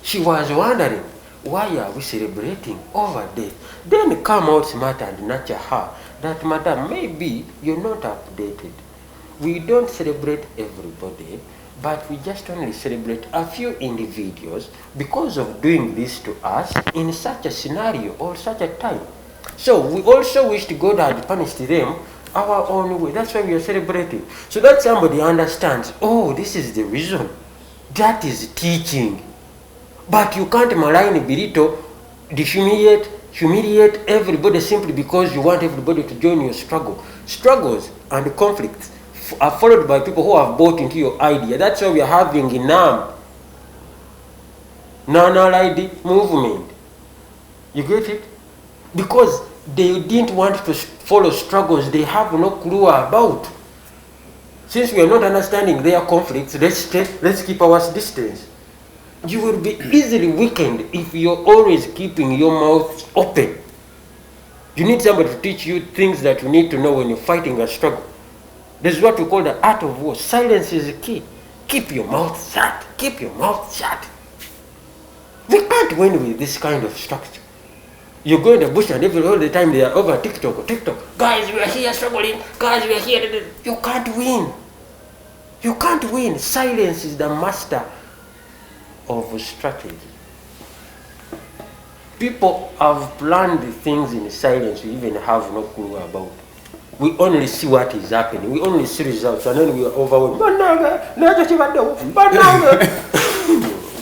She was wondering, why are we celebrating over death? Then come out smart and nurture her that, madam, maybe you're not updated. We don't celebrate everybody, but we just only celebrate a few individuals because of doing this to us in such a scenario or such a time. So we also wished God had punished them our own way. That's why we are celebrating. So that somebody understands, oh, this is the reason. That is teaching. But you can't malign, belittle, humiliate everybody simply because you want everybody to join your struggle. Struggles and conflicts are followed by people who have bought into your idea. That's why we are having a non-aligned movement. You get it? Because they didn't want to follow struggles they have no clue about. Since we are not understanding their conflicts, let's keep our distance. You will be easily weakened if you're always keeping your mouth open. You need somebody to teach you things that you need to know when you're fighting a struggle. This is what we call the art of war. Silence is the key. Keep your mouth shut. Keep your mouth shut. We can't win with this kind of structure. You go in the bush and all the time they are over TikTok. Guys, we are here struggling. Guys, we are here. You can't win. You can't win. Silence is the master of strategy. People have planned things in silence we even have no clue about. We only see what is happening. We only see results and then we are overwhelmed.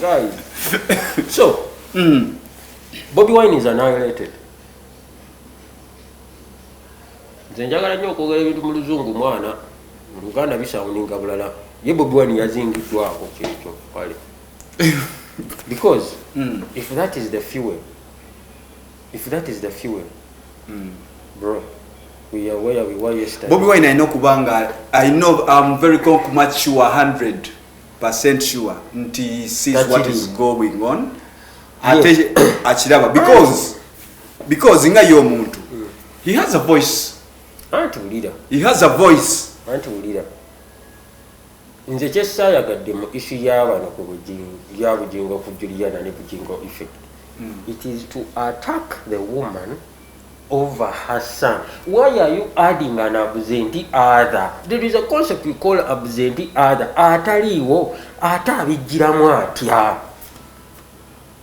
Guys. So, Bobi Wine is annihilated. Nze njagala nnyo okwogera ebintu mu luzungu mwana mu Luganda bisawuninga bulala. Ye Bobi Wine yazingiddwako kyekyo pale. Because if that is the fuel, bro, we are where we were yesterday. Bobi Wine I know kubanga, I'm very much sure, 100% sure nti he sees what is going on. Ate achiraba because inga yo muntu. He has a voice. Leader. He has a voice. Leader. Nze kyesaayagadde mu issue y'abaana ku bugingo ku Juliana ne bugingo effect. It is to attack the woman over her son. Why are you adding an absentee other? There is a concept we call absentee other. Ataliwo ate abijjiramu atya.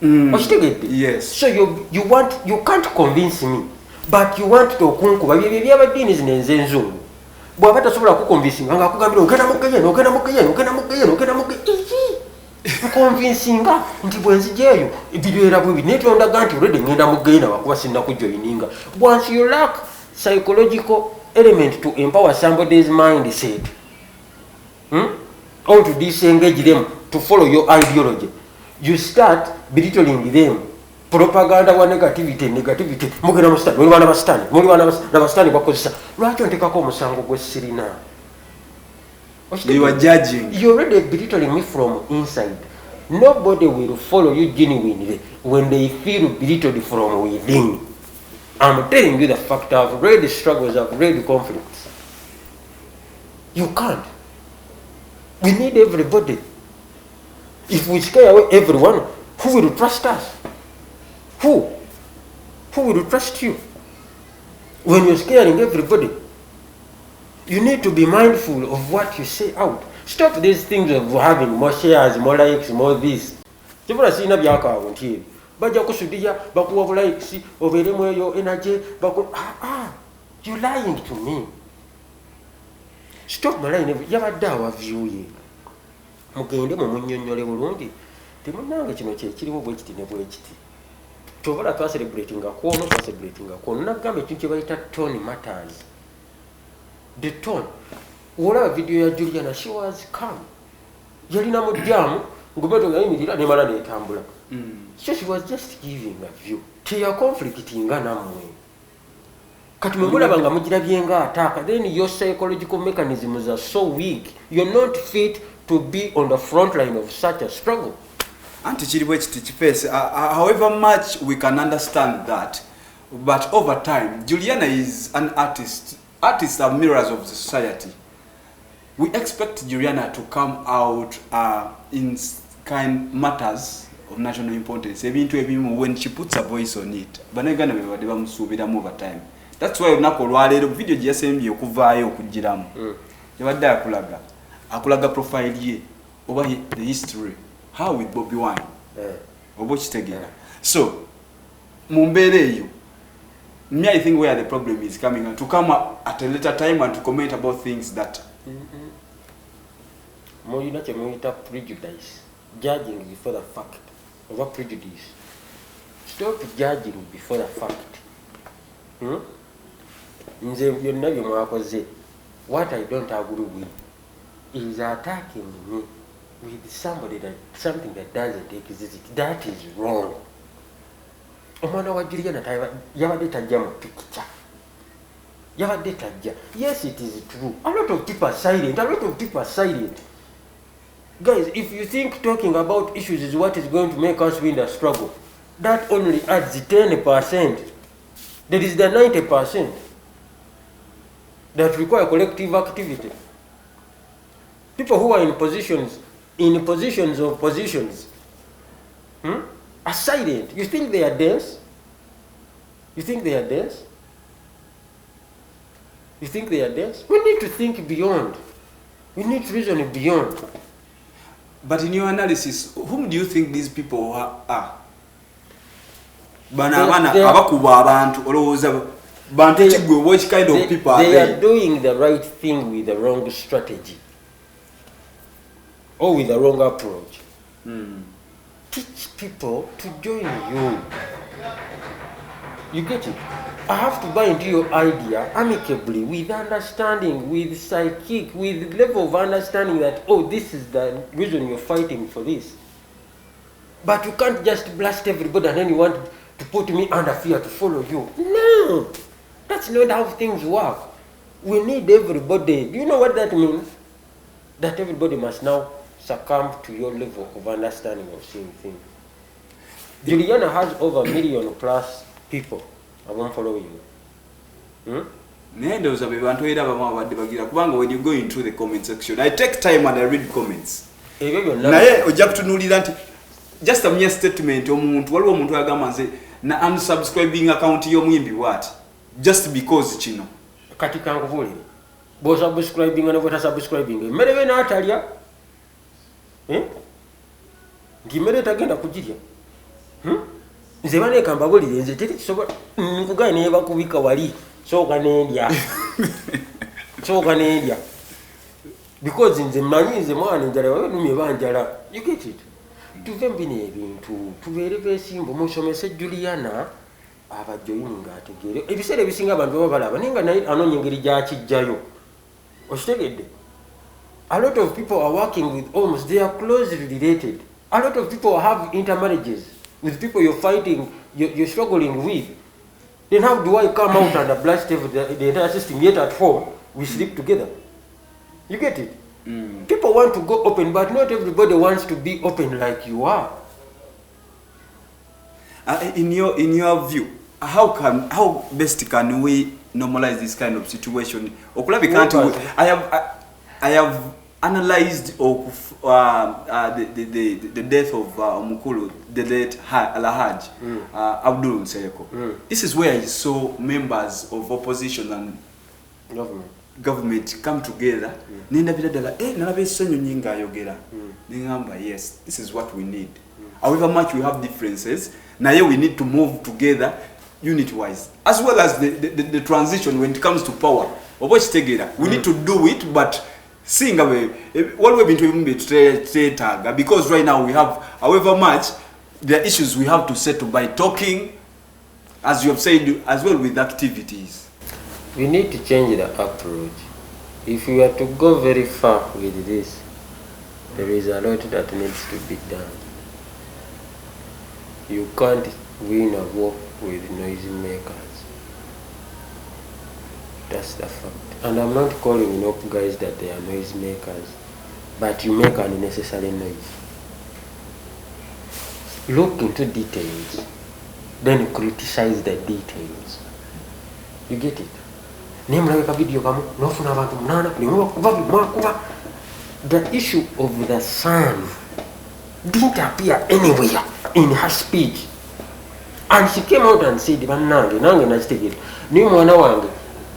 Yes. So you can't convince me, but you want to okunkuba byabaddiini zino enze enzungu. bwaba tasobola kukonvinsinga nga akugambira ogenda mugeyeno convincinga nti bwenzijeeyo bibeera bwebi naye tondaga nti olwedde ngenda mugeyena wakuba sinna kujoininga. Once you lack psychological element to empower somebody's mindset, or to disengage them to follow your ideology, you start belittling them. Propaganda wa negativity mugenda musitani muli bana basitani bakozesa lwaki ontekako omusango gwe sirina. You are judging. You're already belittling me from inside. Nobody will follow you genuinely when they feel belittled from within. I'm telling you the fact. I've read struggles, I've read conflicts. You can't. We need everybody. If we scare away everyone, who will trust us? Who will trust you? When you're scaring everybody, you need to be mindful of what you say out. Stop these things of having more shares, more likes, more this. Chibula sina byakawo nti bajja kusudiya bakuwa likes oberemu eyo energy you lying to me. Stop malayini yabadde awavyuye mugende mu munnyonnyole bulungi temunange kino kyekiriwo bwe kiti ne bwe kiti tobola twacelebratinga kwono nagamba ekintu kye bayita tone matters. The tone. Olaba video ya Juliana, she was calm. Yalina mu jam ngobeto ngayimirira ne mala netambula. So she was just giving a view. Tiya conflict ingana mwe. Kati mulaba nga mugirabye nga ataka, then your psychological mechanisms are so weak. You're not fit to be on the front line of such a struggle. Anti chiriwe Kiface, however much we can understand that, but over time, Juliana is an artist. Artists are mirrors of the society. We expect Juliana to come out in kind matters of national importance. When she puts a voice on it, over time. That's why nakolwalero video GSM okuvaayo okujiramu. Yabadde akulaga profile ye over the history. How with Bobi wine? Obo kitegera. So mumbereyo. Me, I think where the problem is coming and to come at a later time and to comment about things that more you not prejudice, judging before the fact. Over prejudice. Stop judging before the fact. What I don't agree with is attacking me with something that doesn't exist. That is wrong. Omwana wa Juliana yabadde tajja mu picture. Yabadde tajja. Yes, it is true. A lot of people are silent. Guys, if you think talking about issues is what is going to make us win the struggle, that only adds 10%. There is the 90% that require collective activity. People who are in positions of positions are silent. You think they are dense? You think they are dense? We need to think beyond. We need to reason beyond. But in your analysis, whom do you think these people are? Which kind of people are they? They are doing the right thing with the wrong strategy. Or with the wrong approach. Teach people to join you. You get it? I have to buy into your idea amicably, with understanding, with psychic, with level of understanding that, oh, this is the reason you're fighting for this. But you can't just blast everybody and then you want to put me under fear to follow you. No! That's not how things work. We need everybody. Do you know what that means? That everybody must now succumb to your level of understanding of seeing things. Juliana has over 1 million plus people. I won't follow you. When you go into the comment section, I take time and I read comments. Just a mere statement na unsubscribing account y'omuyimbi what? Just because chino. Kati kankuvulire. Bo subscribing na bota subscribing. Mmere na atalya. Ngimere tagenda kujirya. Nze bane kambabulire nze teri kisobola nkugaye ne bakubika wali soka n'endya. So can India. Because in the money is the man in the you get it. To them being to very simple. Mukomye Juliana aba joining together. If you said every single man over Ninga night, I know Yangiri Jayo. A lot of people are working with almost, they are closely related. A lot of people have intermarriages with people you're fighting, you're struggling with. Then how do I come out and blast the entire system, yet at home we sleep together? You get it? People want to go open, but not everybody wants to be open like you are. In your view, how best can we normalize this kind of situation? I have analyzed the death of Mukulu, the late Alhaj Abdul Nseko. This is where I saw members of opposition and government come together. Yes, this is what we need. However much we have differences, now we need to move together unit-wise, as well as the transition when it comes to power. We need to do it, but seeing away what we've been doing because right now we have, however much, the issues we have to settle by talking, as you have said, as well with activities. We need to change the approach. If we are to go very far with this, there is a lot that needs to be done. You can't win a war with noisy makers. That's the fact. And I'm not calling up guys that they are noise makers, but you make unnecessary noise. Look into details, then criticize the details. You get it? The issue of the sun didn't appear anywhere in her speech. And she came out and said,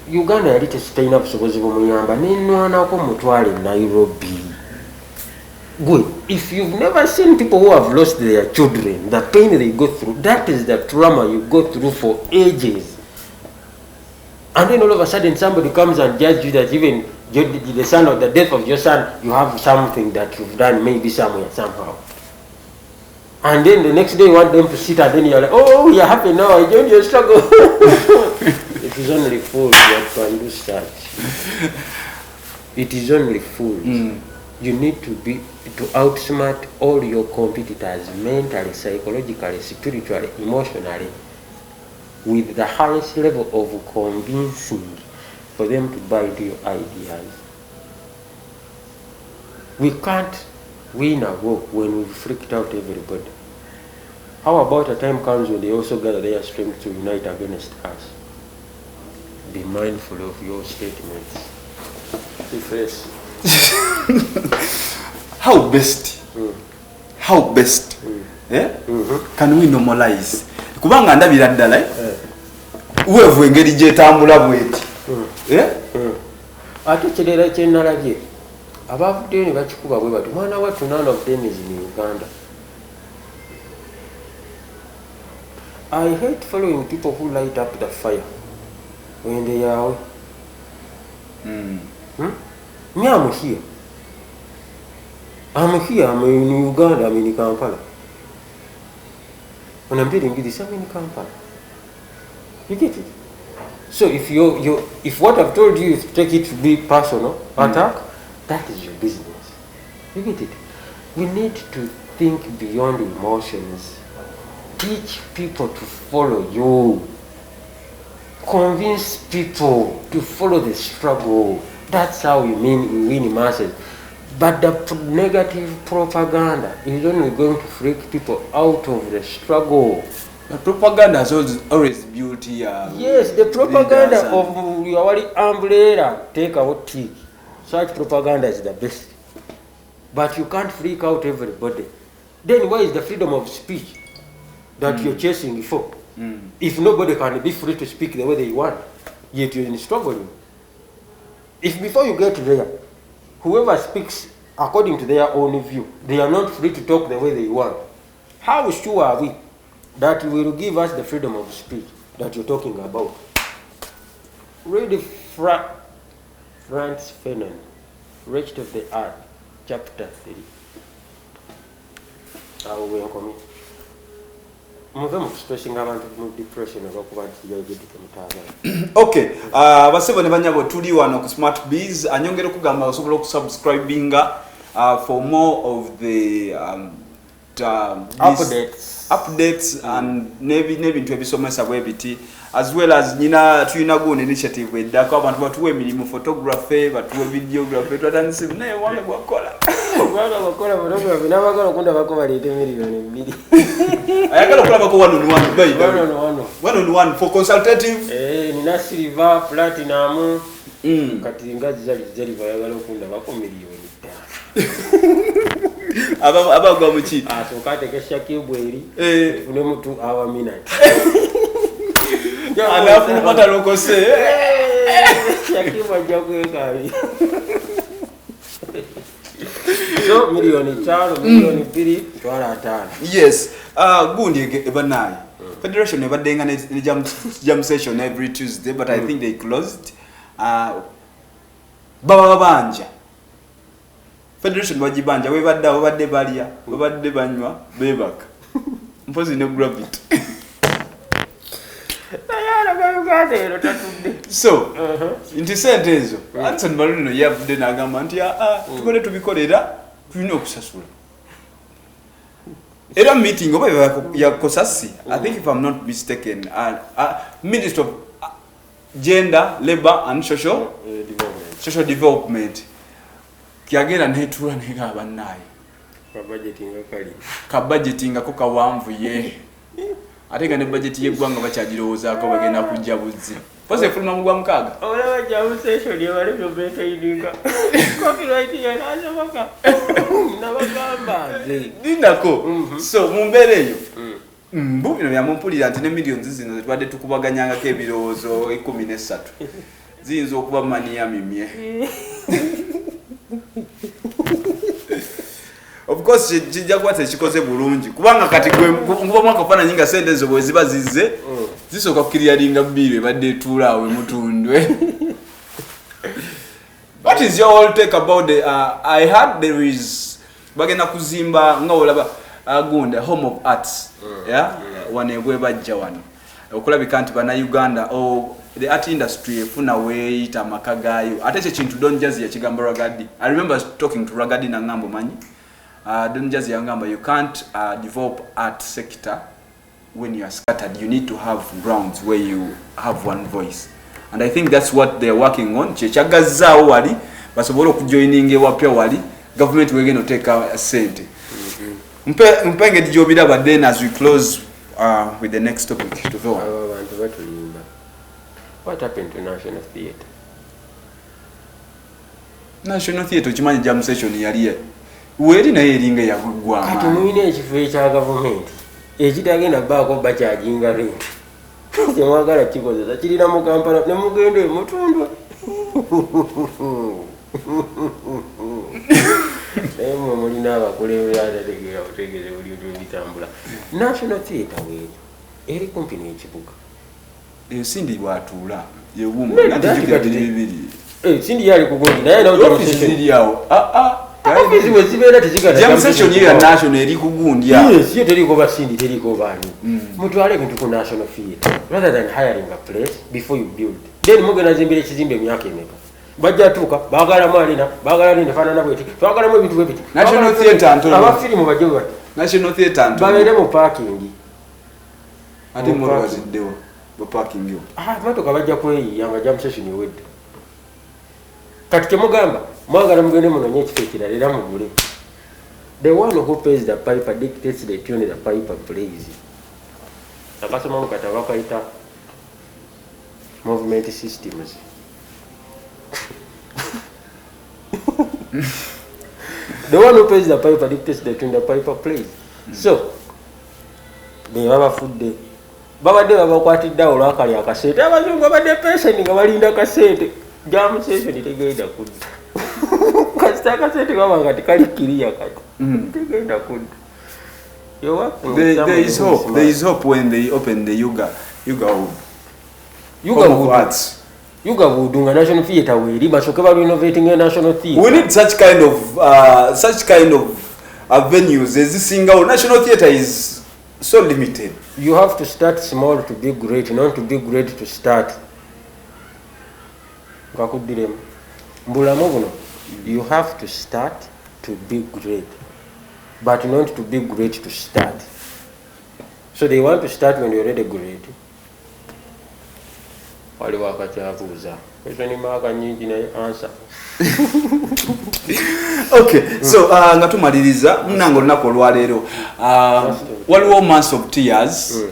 Uganda yali tesitayina busobozi bumuyamba nenwanako mutwale Nairobi. Good. If you've never seen people who have lost their children, the pain they go through, that is the trauma you go through for ages. And then all of a sudden somebody comes and judges you that even the son of the death of your son, you have something that you've done maybe somewhere, somehow. And then the next day you want them to sit and then you're like, oh, you're happy now, I joined your struggle. It is only fools that can do such. It is only fools. You need to outsmart all your competitors mentally, psychologically, spiritually, emotionally, with the highest level of convincing for them to buy into your ideas. We can't win a war when we've freaked out everybody. How about a time comes when they also gather their strength to unite against us? Be mindful of your statements. Kiface. How best can we normalize? Kubanga ndabira ddala uwevu engeri gyetambula bweti. Ate kirera kyenalabye abavuddeyo ne bakikuba bwe bati mwana wattu none of them is in Uganda. I hate following people who light up the fire when they are away. Me, I'm here. I'm in Uganda, I'm in Kampala. When I'm telling you this, I'm in Kampala. You get it? So if what I've told you is take it to be personal attack, that is your business. You get it? We need to think beyond emotions. Teach people to follow you. Convince people to follow the struggle. That's how we win masses. But the negative propaganda is only going to freak people out of the struggle. The propaganda has always built here. Yes, the propaganda of your umbrella, take out tea. Such propaganda is the best. But you can't freak out everybody. Then why is the freedom of speech that you're chasing for? If nobody can be free to speak the way they want, yet you're struggling. If before you get there, whoever speaks according to their own view, they are not free to talk the way they want, how sure are we that you will give us the freedom of speech that you're talking about? Really Franz Fanon, Wretched of the Earth, chapter 3. Awo wenkomi. Muve mukustressing abantu mu depression olwokuba tiyayogedde mutaala. Okay, basebo ne banyabo tuli wano ku Smart Biz. Anyongera okugamba osobola okusubscribinga for more of the updates and nebintu ebisomesa bwebiti, as well as tulina good initiative eddako abantu batuwa emirimu, photography, batuwa videography, twatanise naye wange gwakola photography n'abagala okunda bako baleeta miliyoni 2. ayagala okulabako one on one for consultative. Nina silver, platinum, kati ngazi zali bayagala okunda bako miliyoni 5. abagwa muki sokatekesha kibweri tufune mutu awa minati anafumata lokose shakibwa jakwekabi so miliyoni 5 miliyoni 2 twala 5. Yes, gundi ebanayi federation ebadenga ne jam session every Tuesday, but I think they closed. Baba banja federation wajibanja webadde balya webadde banywa bebaka mpozi ne gravity. So inti sente ezo Anson Balino yavudde n'agamba nti tukole tubikolera tulina okusasula era meeting oba yakosasi. I think if I'm not mistaken, Minister of Gender, Labor and Social Development kyagera netula nega bannaye ka budgeting ako kawanvu ye ate nga ne budget yeggwanga bakyagirowozaako bagenda kujja buzzi pose fuluma mugwa mukaga olaba jamu session yebale byo betayinga copyright yanasabaka nabagamba dinako. So mumbere eyo mbu bino byamumpulira nti ne millions zino tubadde tukubaganyangako ebirowoozo 13 ziyinza okuba mani ya mimye. Of course kijja kwate kikoze bulungi kubanga kati nguba mwaka fana nyinga sente zo bweziba zizze zisoka kukiriyalinga bibe badde tulawe mutundwe. What is your whole take about the I heard there is bagenda kuzimba nga olaba agunda Home of Arts wanebwe bajja wano okulabika nti bana Uganda the art industry efuna weeyita makagayo ate kintu Don Jazzy yakigamba Ragadi. I remember talking to Ragadi na ngambo manyi Don Jazzy yangamba you can't develop art sector when you are scattered. You need to have grounds where you have one voice, and I think that's what they're working on. Chechagazzaawo wali basobola okujoining ewapya wali government wegenda oteka sente mpenge dijobira but then as we close with the next topic to go on. What happened to National Theatre? National Theatre chimanyi jam session yaliye weri naye eringa yagwama kati mwine ekifo ekya government ekitagenda baako bakyajinga rent temwagala kikozesa kirina mu Kampala ne mugende mutundwe emwe mulina abakulembera atategeera butegeeze buli bitambula. National Theatre weeri eri kumpi n'ekibuga Sindi bwatuula yewumu nati jukira bibiri Sindi yali kugundi naye nawo sindi yawo office we zibeera tezigala jam session ya national eri kugundi ya yes yo teriko ba Sindi teriko bani mutwale bintu ku National Theatre rather than hiring a place before you build. Then mugena zimbire kizimbe myaka emeka bajja tuka bagala malina bagala nini fanana bweti twagala mu bintu bweti National Theatre antono aba film bajja bwati National Theatre antono balere mu parking ate mu waziddewo bo parking yo matoka bajja kweyiyanga jam session yowedde kati temugamba mwagala mugende munonye ekifo ekirala era mugule. The one who pays the piper dictates the tune the piper plays. Akasoma mu katabo kayita movement systems. The one who pays the piper dictates the tune the piper plays. So they have a food day. Babadde babakwatidde awo lwakali akasente abazungu babadde pension nga balinda kasente jam session tegenda kudda kasita kasente babanga tikali kiriya kati tegenda kudda. There is hope when they open the Yuga Arts. Yuga budunga National Theatre weri basoke ba renovating a National Theatre. We need such kind of venues. Ezisingawo. National Theatre is so limited. You have to start small to be great, not to be great to start. Ngakudiremu. Mbulamu buno. You have to start to be great, but not to be great to start. So they want to start when you're already great. Wali wakacyabuuza. Kwezo ni maka nyingi naye answer. Okay, so nga tumaliriza mnango lunaku olwaleero waliwo months of tears.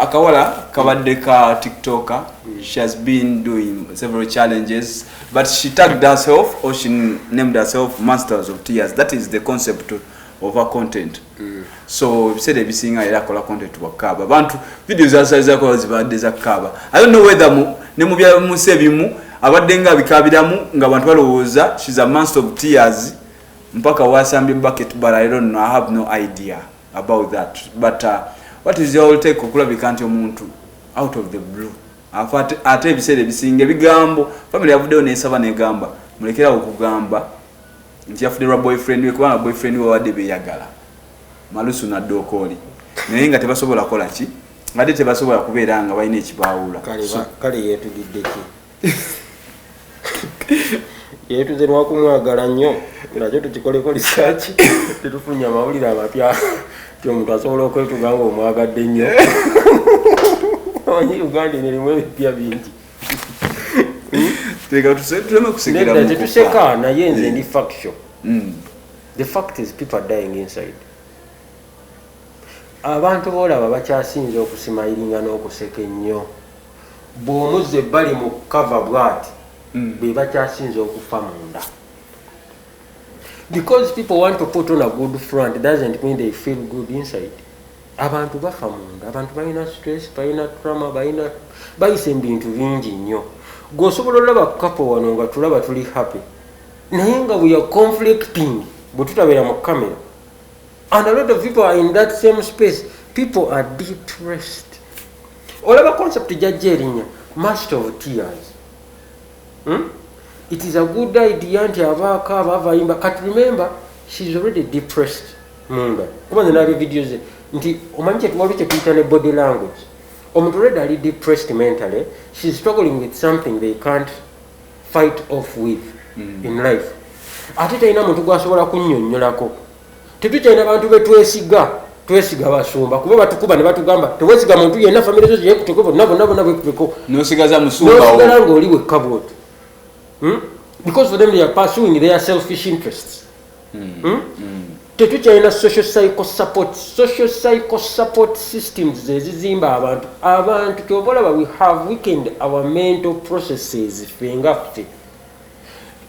Akawala kabadde ka TikToker. She has been doing several challenges, but she tagged herself, or she named herself Masters of Tears. That is the concept of her content. So said ebisinga era kola content wakaba bantu videos asaza ko zibadde zakaba. I don't know whether ne mu bya musebimu abadde nga bikabiramu nga bantu balowooza she's a master of tears mpaka wasambye bucket, but I don't know, I have no idea about that. But what is your take okulabika nti omuntu out of the blue ate ebiseera ebisinga ebigambo family Avuddeyo nesaba negamba mulekera okugamba nti yafudde boyfriend we kubanga boyfriend we wadde beyagala malusu na dokoli naye nga tebasobola kola ki ngate tebasobola kubeera nga balina ekibaawula kale yetugiddeki yetuze lwakumwagala nnyo nakyo tukikoleko research tetufunye amawulire amapya omuntu asobola okwetuga nga omwagadde nnyo omanyi Uganda erimu ebipya bingi tetuseka naye nze ndi factual. The fact is people are dying inside. Abantu boolaba bakyasinze okusimayiringa n'okuseka ennyo bw'omuzze bali mu cover bwati be bakyasinze okufa munda. Because people want to put on a good front doesn't mean they feel good inside. Abantu bafa munda, abantu balina stress, balina trauma, bayise ebintu bingi nnyo. Gwosobola olaba couple wano nga tulaba tuli happy naye nga we are conflicting bwe tutabeera mu camera, and a lot of people are in that same space. People are depressed. Olaba concept jajja erinnya master of tears. It is a good idea nti abaaka abavayimba, but remember she's already depressed munda. Kuba nze nalaba videos nti omanyi waliwo kye tuyita ne body language. Omuntu already ali depressed mentally. She's struggling with something they can't fight off with in life. Ate talina muntu gwasobola kunnyonnyolako. Tetukyalina bantu twesiga basumba kuba batukuba ne batugamba tewesiga muntu yenna family zo yekutukuba nabo ekupeko nosigaza musumba nosigala ng'oli wekka bwoti. Because for them they are pursuing their selfish interests. Tetukyalina social psycho support systems ezizimba abantu kyobalaba we have weakened our mental processes fengaffe.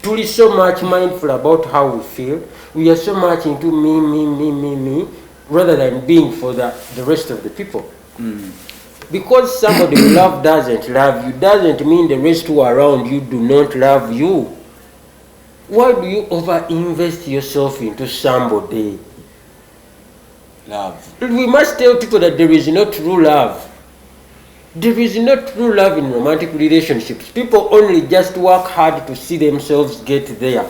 Tuli so much mindful about how we feel. We are so much into me rather than being for the rest of the people. Because somebody you love doesn't love you doesn't mean the rest who are around you do not love you. Why do you over-invest yourself into somebody? Love. We must tell people that there is no true love. There is no true love in romantic relationships. People only just work hard to see themselves get there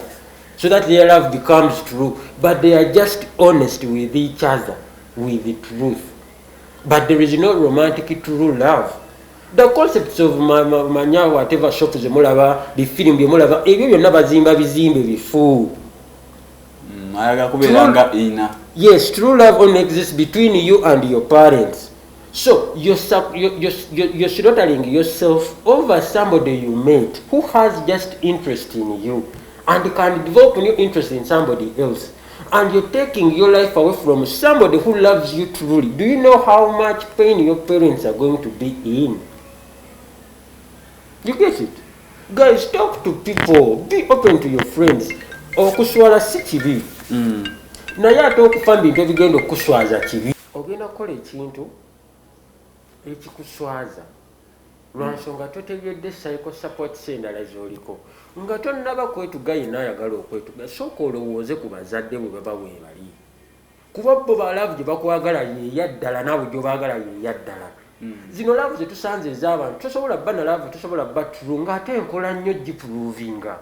so that their love becomes true. But they are just honest with each other, with the truth. But there is no romantic true love. The concepts of manya whatever shops zemulaba, the film byemulaba, ebyo byonna bazimba bizimbe bifu. Ayaga kubeeranga ina. Yes, true love only exists between you and your parents. So you're slaughtering yourself over somebody you met who has just interest in you and can develop new interest in somebody else. And you're taking your life away from somebody who loves you truly. Do you know how much pain your parents are going to be in? You get it? Guys, talk to people. Be open to your friends. Okuswala si kibi. Naye ate okufa bintu ebigenda okuswaza kibi. Ogenda kukola ekintu ekikuswaza lwansonga totegedde psycho support endala z'oliko nga tonnaba kwetuga yenna ayagala okwetuga. Sooka olowooze ku bazadde bwe baba weebali kuba bo balavu gye bakwagala yeeya ddala naawe gy'obaagala yeeya ddala. zino laavu ze tusanze ez'abantu tosobola bba na laavu tosobola bba true ng'ate enkola nnyo giprovinga.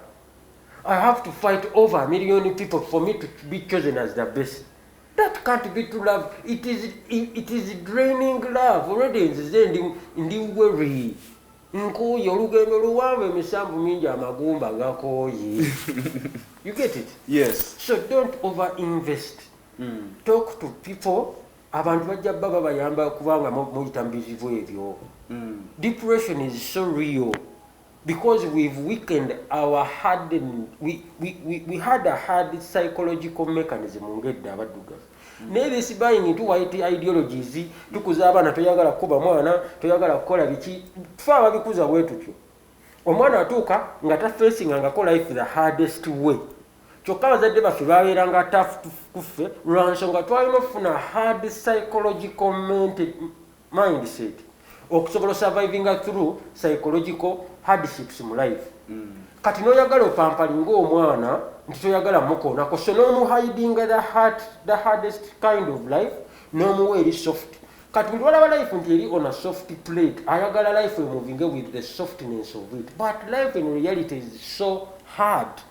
I have to fight over 1 million people for me to be chosen as the best. That can't be true love. It is draining love. Already ndi worry. Nkoye olugendo luwanvu emisambu mingi amagumba gakoye. You get it? Yes. So don't over invest. Talk to people. Abantu bajja baba bayamba kubanga muyita mbizivu ebyo. Depression is so real because we've weakened our hardened we had a hard psychological mechanism ngedda abaddugavu. Naye si buying into white ideologies tukuza abaana toyagala kuba mwana toyagala kukola biki tufa ababikuza bwetutyo. Omwana atuuka nga tafacing ngakola life the hardest way. Kyokka abazadde baffe babeeranga tough kuffe lwansonga twalina okufuna hard psychological mindset okusobola surviving through psychological hardships mu life. Kati noyagala opampalinga omwana nti toyagala mukoonako so n'omuhidinga the hardest kind of life n'omuwa eri soft. Kati buli walaba life nti eri on a soft plate ayagala life moving with the softness of it, but life in reality is so hard.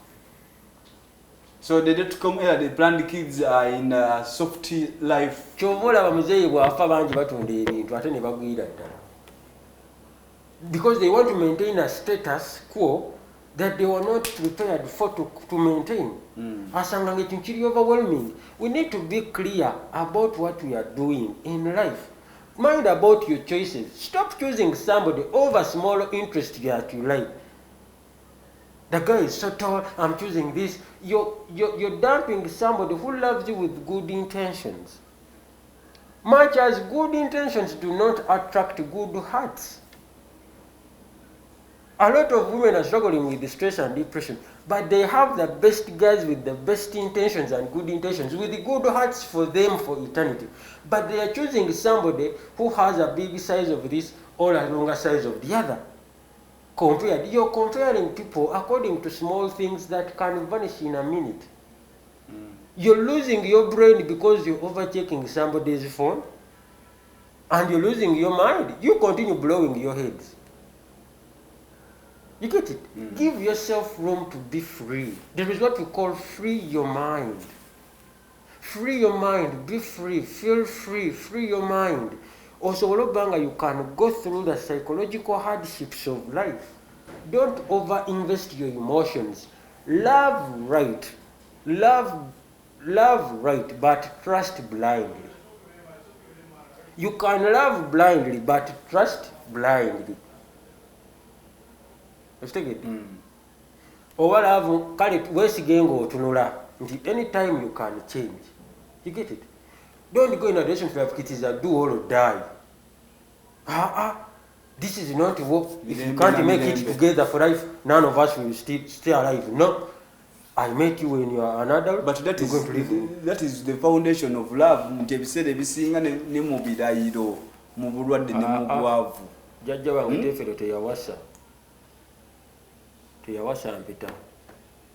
So they did come here, the planned kids are in a softy life. Kyovola bamuzeeyi bwafa bangi batunda ebintu ate ne bagwira ddala. Because they want to maintain a status quo that they were not prepared for to maintain. Asanga ngekintu kiri overwhelming. We need to be clear about what we are doing in life. Mind about your choices. Stop choosing somebody over small interest that you like. The guy is so tall, I'm choosing this. You're dumping somebody who loves you with good intentions. Much as good intentions do not attract good hearts. A lot of women are struggling with stress and depression, but they have the best guys with the best intentions and good intentions, with the good hearts for them for eternity. But they are choosing somebody who has a big size of this or a longer size of the other. You're comparing people according to small things that can vanish in a minute. You're losing your brain because you're overchecking somebody's phone, and you're losing your mind. You continue blowing your heads. You get it? Give yourself room to be free. There is what we call free your mind. Free your mind, be free, feel free, free your mind. Also, you can go through the psychological hardships of life. Don't over-invest your emotions. Love right. Love right, but trust blindly. You can love blindly, but trust blindly. Let's take it. Or love, call it wesigengo tunula. Anytime you can change. You get it? Don't go in a relationship it is a do or die. This is not work. If you can't make it together for life, none of us will stay alive. No. I met you when you are an adult. But that is the foundation of love. Jajja wange tefero teyawasa. Teyawasa mpita.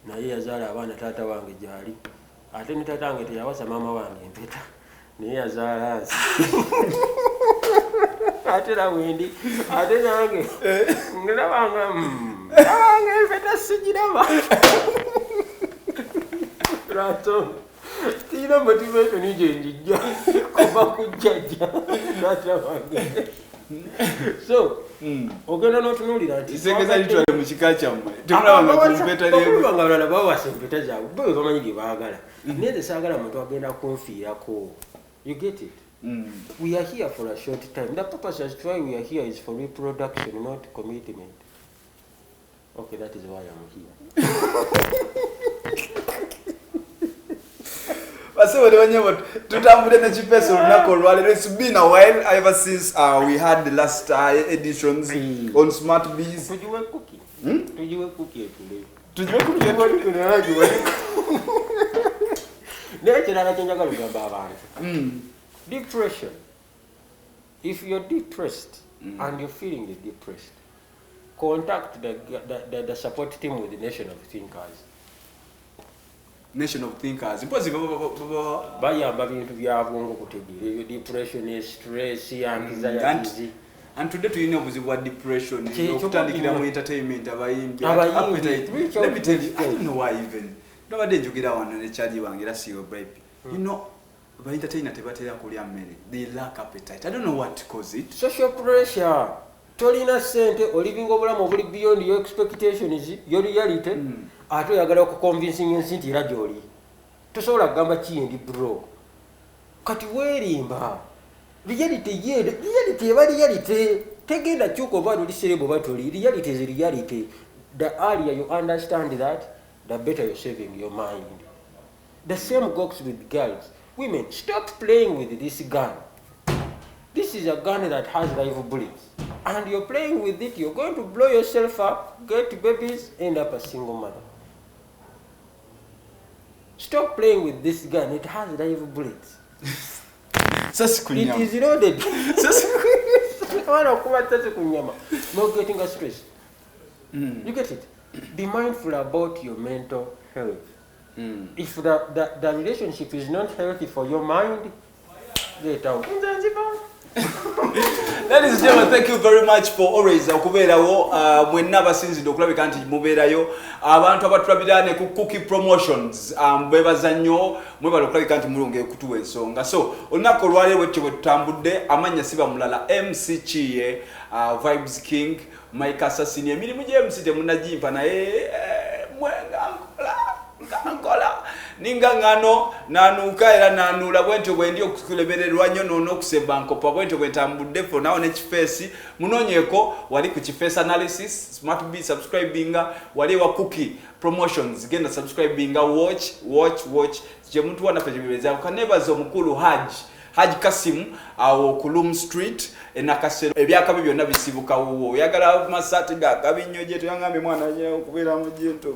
Naye yazaala abaana taata wange gyali. Ate ne taata wange teyawasa maama wange mpita. Naye yazaala nsi. Ate na wendi. Ate nange. Ngirabanga nange mpita sigiraba. Rato. Tira motivation ije njija. Kuba kujjaja. Taata wange. So, ogenda n'otunuulira nti isengeza litwale mu kika kyammwe temulabanga kumpeta leero abalala bawasa empeta zaabwe bo bamanyi bye baagala naye saagala muntu agenda kunfiirako. You get it? We are here for a short time. The purpose as to why we are here is for reproduction, not commitment. Okay, that is why I'm here. It's been a while ever since we had the last editions on Smart Bees. Tujiwe cookie. Tujiwe cookie today. Tujiwe cookie. Depression. If you're depressed and you're feeling depressed, contact the support team with the Nation of Thinkers. Nation of Thinkers. Bayamba bintu byabwongo kutegeera depression, stress, anxiety. And today tulina obuzibu bwa depression, okutandikira mu entertainment abayimbi. Let me tell you, I don't know why even. Nobody njogera wano ne charge wange era siyo baby. You know, ba entertainer tebatera kulya mmere. They lack appetite. I don't know what cause it. Social pressure. Tolina sente oliving obulamu obuli beyond your expectations, your reality. Ate oyagala okuconvincing nti era gy'oli. Tosobola kugamba kiyindi bro. Kati weerimba. Reality eba reality. Tegenda kyuko oba oli serebo batoli. Reality is reality. The earlier you understand that, the better you're saving your mind. The same goes with girls. Women, stop playing with this gun. This is a gun that has live bullets. And you're playing with it, you're going to blow yourself up, get babies, end up a single mother. Stop playing with this gun, it has live bullets. It is loaded. Not getting a stress. You get it? Be mindful about your mental health. If the relationship is not healthy for your mind, get out. Ladies and gentlemen, thank you very much for always okubeerawo mwenna abasinzidde okulabika nti mubeerayo abantu abatulabira ne ku cookie promotions bebaza nnyo mwebala okulabika nti mulonge kutuwa ensonga. So olunaku olwaleero bwe tutambudde amanya siba mulala MC Chiye, Vibes King, Mike Assassin, emirimu gye MC temunagimpa naye Angola ninga ngano nanuka era nanula bwento bwendi okulebererwa nnyo nono okuseba nkopa bwento bwentambudde fo nawo ne Kiface munonyeko wali ku Kiface analysis smart be subscribing wali wa cookie promotions genda subscribing watch je muntu wana pejebeza kanebaza omukulu Haji Kasim awo Kulum Street enakasero ebyakabi byonna bisibuka wuwo yagala masati ga kabinyo je to yangambe mwana je okubera mu jento